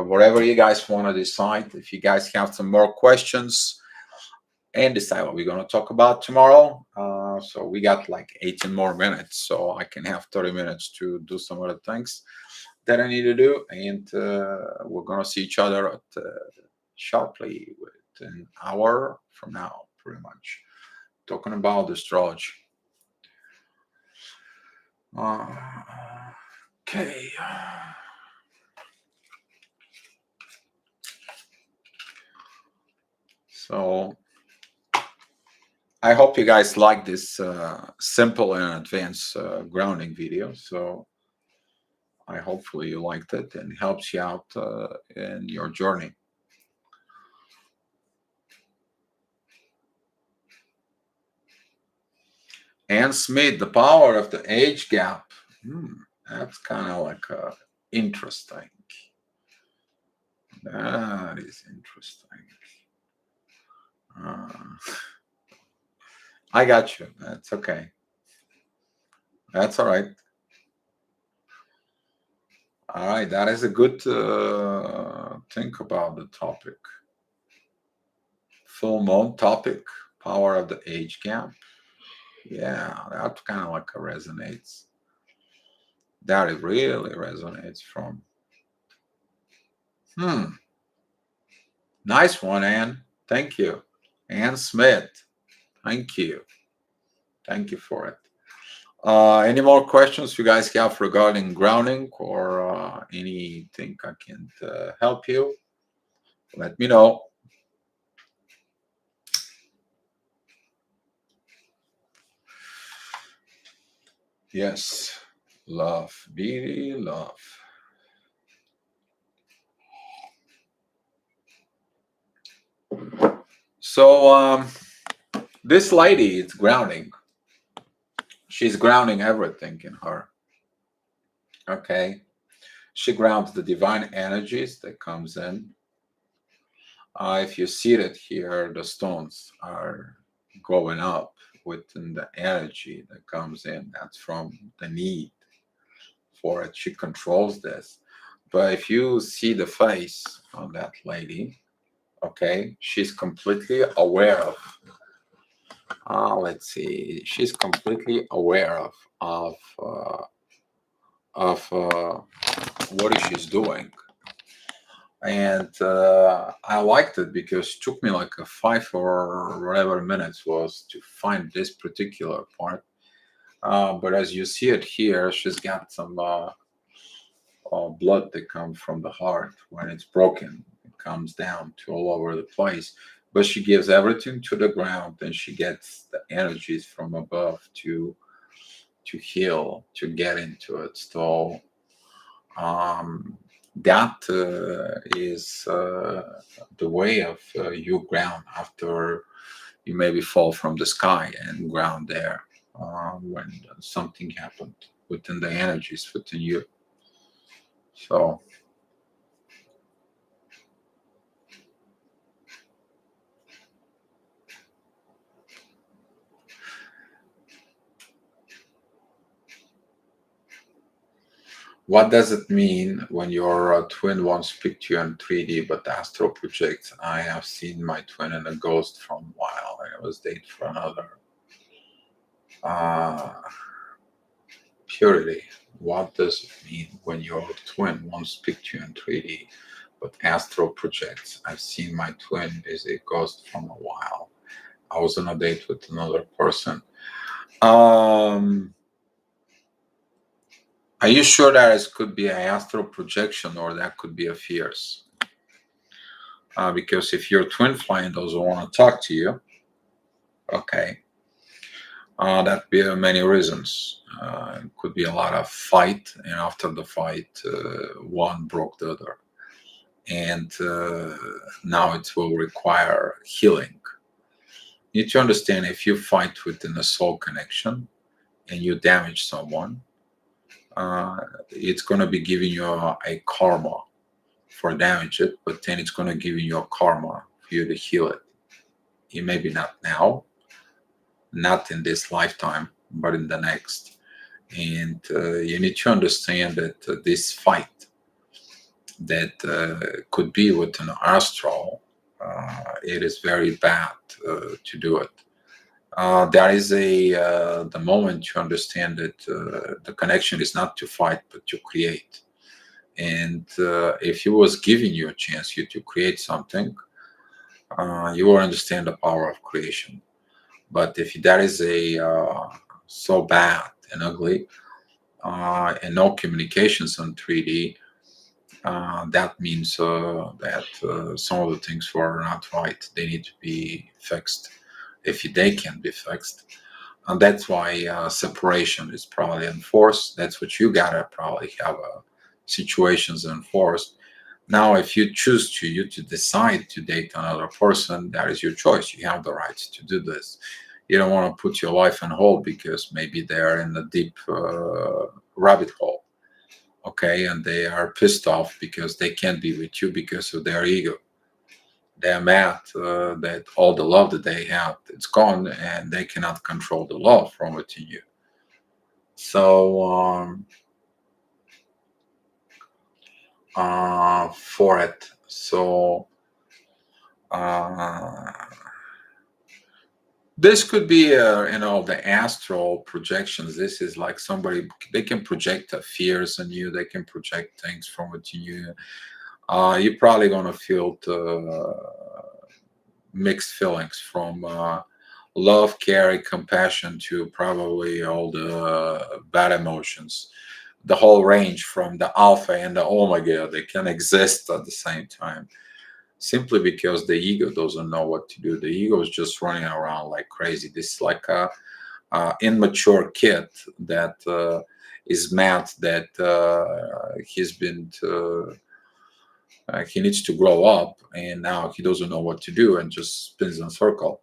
whatever you guys want to decide, if you guys have some more questions and decide what we're going to talk about tomorrow. So we got like 18 more minutes, so I can have 30 minutes to do some other things that I need to do. And we're going to see each other at sharply with an hour from now, pretty much, talking about astrology. Okay. So I hope you guys like this simple and advanced grounding video. So I hopefully you liked it and helps you out in your journey. Anne Smith, the power of the age gap. That's kind of like interesting. That is interesting. Uh, I got you. That's okay. That's all right. All right. That is a good think about the topic. Full moon topic, power of the age gap. Yeah, that kind of like resonates. That it really resonates from. Nice one, Anne. Thank you. Anne Smith. Thank you. Thank you for it. Any more questions you guys have regarding grounding or anything I can help you? Let me know. Yes. Love. Beauty, love. So this lady is grounding. She's grounding everything in her. Okay. She grounds the divine energies that comes in. If you see it here, the stones are going up within the energy that comes in. That's from the need for it. She controls this. But if you see the face on that lady, okay, she's completely aware of. Let's see, she's completely aware of what she's doing. And I liked it because it took me like a 5 or whatever minutes was to find this particular part. But as you see it here, she's got some blood that comes from the heart when it's broken. It comes down to all over the place. But she gives everything to the ground, and she gets the energies from above to heal, to get into it. So um, that is the way of you ground after you maybe fall from the sky and ground there when something happened within the energies within you. So what does it mean when your twin won't speak to you in 3D but astral projects? I have seen my twin and a ghost from a while. I was dating for another. Uh, Purity. What does it mean when your twin won't speak to you in 3D but astral projects? I've seen my twin is a ghost from a while. I was on a date with another person. Um, are you sure that it could be an astral projection or that could be a fears? Because if your twin flame doesn't want to talk to you, okay, that could be many reasons. It could be a lot of fight, and after the fight, one broke the other, and now it will require healing. You need to understand if you fight within a soul connection and you damage someone, it's going to be giving you a karma for damage it, but then it's going to give you a karma for you to heal it. It maybe not now, not in this lifetime, but in the next. And you need to understand that this fight that could be with an astral, it is very bad to do it. That is the moment you understand that the connection is not to fight but to create. And if he was giving you a chance you to create something, you will understand the power of creation. But if that is a so bad and ugly, and no communications on 3D, that means that some of the things were not right. They need to be fixed if they can be fixed. And that's why separation is probably enforced. That's what you gotta probably have situations enforced. Now, if you choose to decide to date another person, that is your choice. You have the right to do this. You don't want to put your life on hold because maybe they are in a deep rabbit hole, okay, and they are pissed off because they can't be with you because of their ego. They're mad that all the love that they had it's gone and they cannot control the love from within you. So for it, so uh, this could be the astral projections. This is like somebody, they can project fears on you, they can project things from within you. You're probably going to feel mixed feelings from love, care, compassion to probably all the bad emotions. The whole range from the alpha and the omega, they can exist at the same time. Simply because the ego doesn't know what to do. The ego is just running around like crazy. This is like a immature kid that is mad that he's been He needs to grow up, and now he doesn't know what to do and just spins in a circle.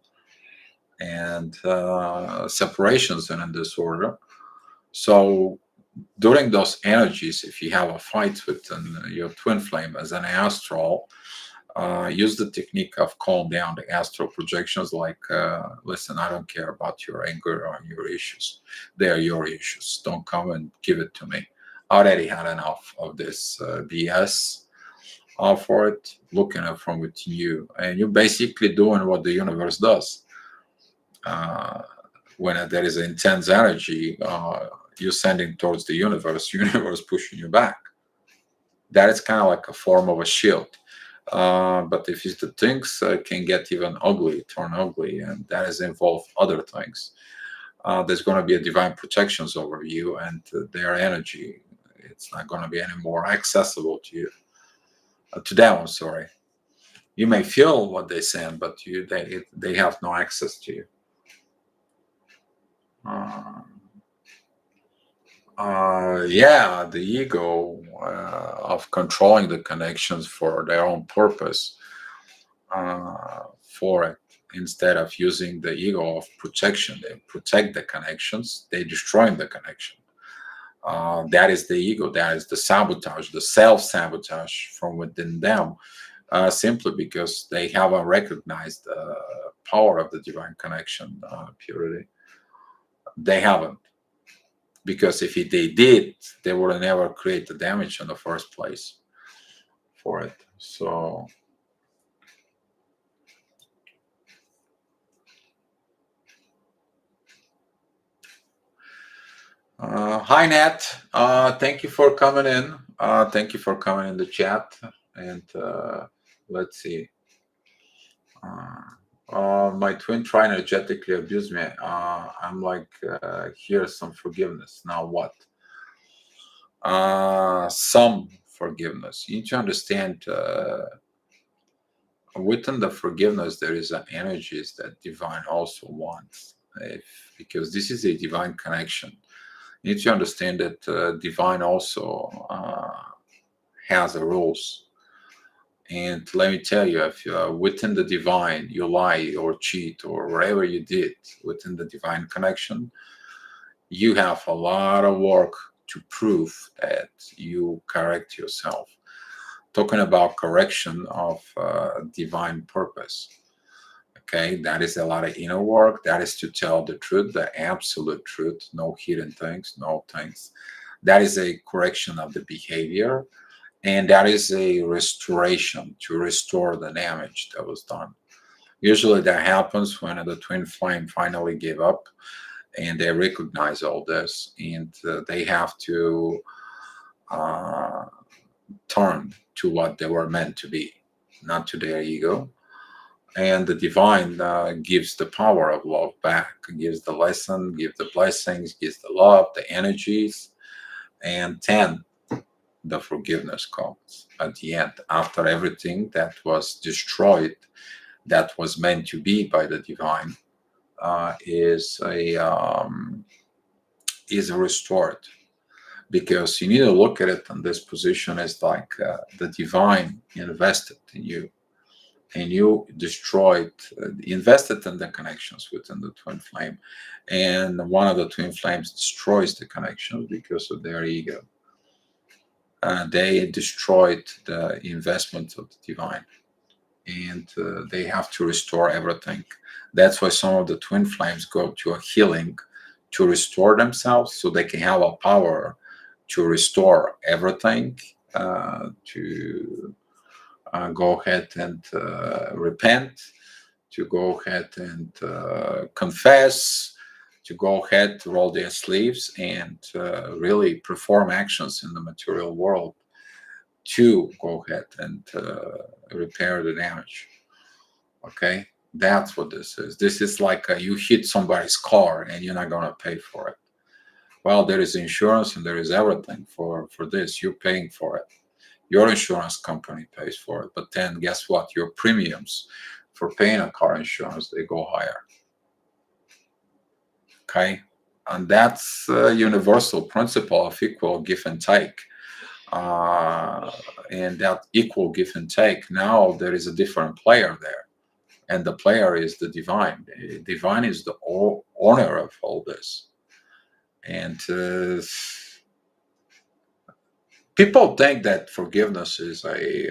And separations and a disorder. So during those energies, if you have a fight with your twin flame as an astral, use the technique of calm down the astral projections. Like, listen, I don't care about your anger or your issues. They are your issues. Don't come and give it to me. I already had enough of this BS. For it, looking at from within you, and you're basically doing what the universe does. Uh, when there is intense energy, you're sending towards the universe. Universe pushing you back. That is kind of like a form of a shield. But if the things can get even ugly, turn ugly, and that is involve other things, there's going to be a divine protections over you and their energy. It's not going to be any more accessible to you. To them, I'm sorry. You may feel what they send, but they have no access to you. Uh, yeah, the ego of controlling the connections for their own purpose, for it, instead of using the ego of protection. They protect the connections, they destroy the connection. That is the ego, that is the sabotage, the self sabotage from within them, simply because they haven't recognized the power of the divine connection, purity. They haven't, because if they did, they would have never created the damage in the first place for it. So hi Nat, thank you for coming in. Thank you for coming in the chat. And let's see. My twin trying to energetically abuse me. I'm like, here's some forgiveness. Now what? Some forgiveness. You need to understand, within the forgiveness there is an energies that divine also wants. Because this is a divine connection, you need to understand that divine also has a rules. And let me tell you, if you are within the divine, you lie or cheat or whatever you did within the divine connection, you have a lot of work to prove that you correct yourself. Talking about correction of divine purpose. Okay, that is a lot of inner work. That is to tell the truth, the absolute truth, no hidden things, no things. That is a correction of the behavior, and that is a restoration to restore the damage that was done. Usually that happens when the twin flame finally gave up and they recognize all this, and they have to uh, turn to what they were meant to be, not to their ego. And the divine gives the power of love back, gives the lesson, gives the blessings, gives the love, the energies, and then the forgiveness comes at the end, after everything that was destroyed, that was meant to be by the divine, is restored. Because you need to look at it in this position as like the divine invested in you, and you destroyed, invested in the connections within the twin flame, and one of the twin flames destroys the connections because of their ego. They destroyed the investment of the divine, and they have to restore everything. That's why some of the twin flames go to a healing to restore themselves, so they can have a power to restore everything, to go ahead and repent, to go ahead and confess, to go ahead to roll their sleeves and really perform actions in the material world to go ahead and repair the damage. Okay, that's what this is. This is like you hit somebody's car and you're not going to pay for it. Well, there is insurance and there is everything for this. You're paying for it. Your insurance company pays for it. But then guess what? Your premiums for paying a car insurance, they go higher. Okay, and that's a universal principle of equal give and take. uh, and that equal give and take. Now there is a different player there, and the player is the divine. The divine is the owner of all this, and people think that forgiveness is a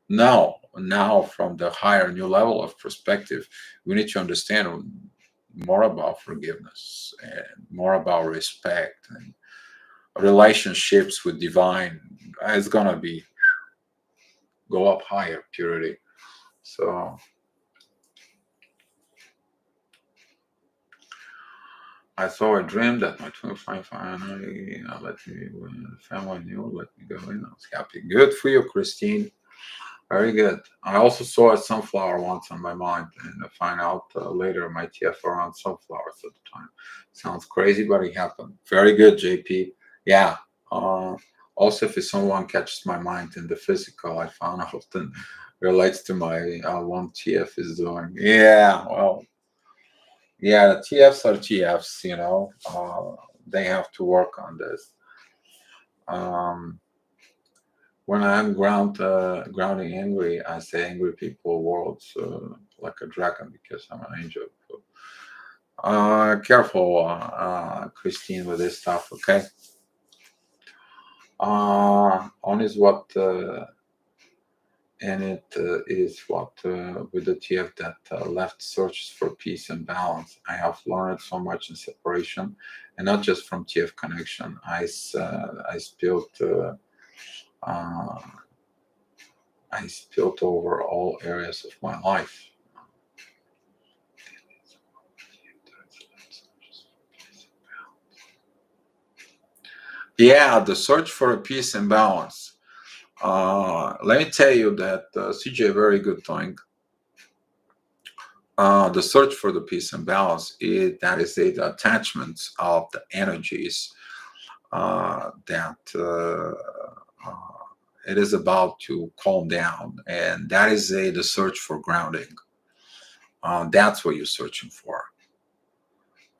now from the higher new level of perspective, we need to understand more about forgiveness and more about respect and relationships with divine. It's gonna be go up higher purity. So I saw a dream that my twin flame finally let me when the family knew let me go in. I was happy. Good for you, Christine. Very good. I also saw a sunflower once on my mind, and I find out later my TF around sunflowers at the time. Sounds crazy, but it happened. Very good, JP. Yeah. Uh, Also, if someone catches my mind in the physical, I found out then relates to my one TF is doing. Yeah. Well, yeah. The TFs are TFs. They have to work on this. Um, When I'm grounding angry, I say angry people worlds like a dragon because I'm an angel. Careful, Christine, with this stuff, okay? On is what, and it is what with the TF that left searches for peace and balance. I have learned so much in separation, and not just from TF connection. I spilled. Uh, I spilled over all areas of my life. Yeah, the search for a peace and balance. Let me tell you that CJ, very good thing. The search for the peace and balance that is the attachment of the energies that it is about to calm down, and that is the search for grounding. That's what you're searching for.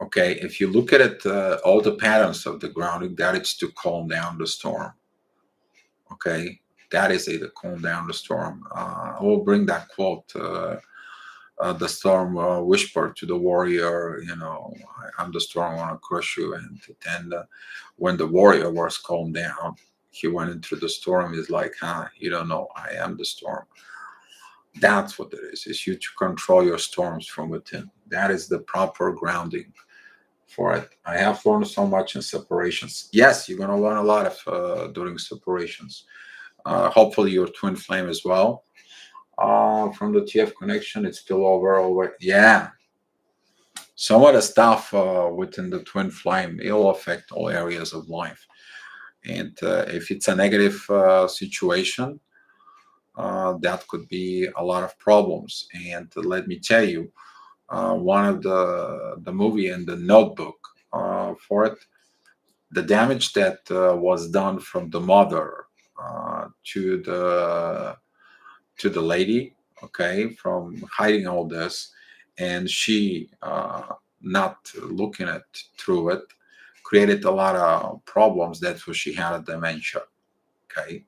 Okay, if you look at it, all the patterns of the grounding, that is to calm down the storm. Okay, that is it, to calm down the storm. I will bring that quote. The storm whispered to the warrior, I'm the storm, I want to crush you. And then when the warrior was calmed down, he went into the storm. He's like, you don't know, I am the storm. That's what it is you to control your storms from within. That is the proper grounding for it. I have learned so much in separations. Yes, you're going to learn a lot of during separations. Hopefully your twin flame as well. From the TF connection, it's still over. Yeah, some of the stuff within the twin flame, it'll affect all areas of life. And if it's a negative situation, that could be a lot of problems. And let me tell you, one of the movie and the notebook for it, the damage that was done from the mother to the lady, okay, from hiding all this, and she not looking at through it, created a lot of problems. That's what she had, a dementia. Okay,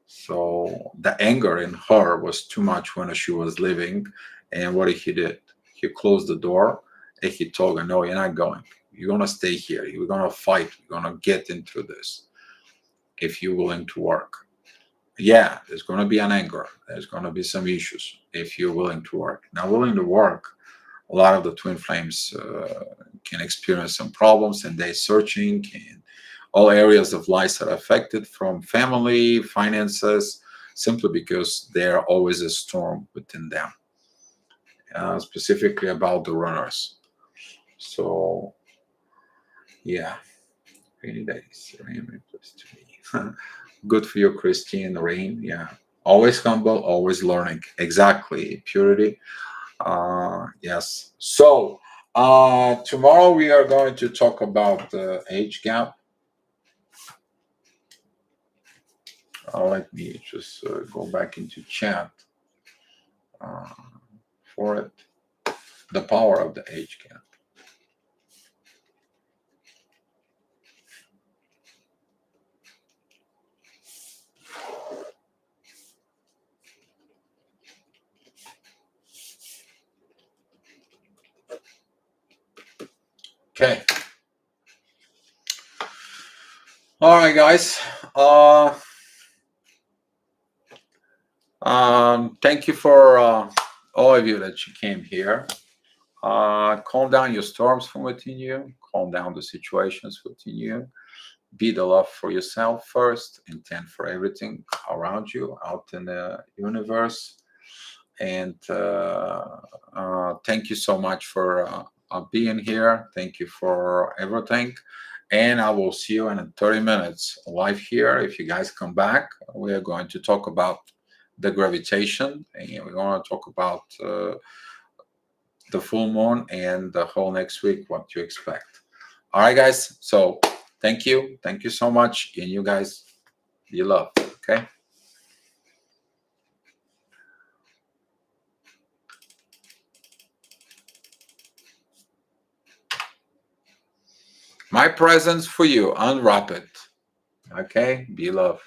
so the anger in her was too much when she was living, and what he did, he closed the door and he told her, "No, you're not going. You're gonna stay here. You're gonna fight. You're gonna get into this if you're willing to work." Yeah, there's going to be an anger. There's going to be some issues if you're willing to work. Now, willing to work, a lot of the twin flames can experience some problems, and they're searching, and all areas of life are affected, from family, finances, simply because there are always a storm within them, specifically about the runners. So, yeah, rainy days, rain place to be. Good for you, Christine. Rain, yeah. Always humble, always learning. Exactly. Purity. Yes. So, tomorrow we are going to talk about the age gap. Let me just go back into chat uh, for it. The power of the age gap. Okay. All right, guys. Uh, Thank you for all of you that you came here. Calm down your storms from within you. Calm down the situations within you. Be the love for yourself first, intent for everything around you, out in the universe. And thank you so much for being here. Thank you for everything. And I will see you in 30 minutes live here. If you guys come back, we are going to talk about the gravitation, and we're going to talk about the full moon and the whole next week, what to expect. All right, guys. So thank you. Thank you so much. And you guys, be loved. Okay. My presence for you. Unwrap it. Okay. Be loved.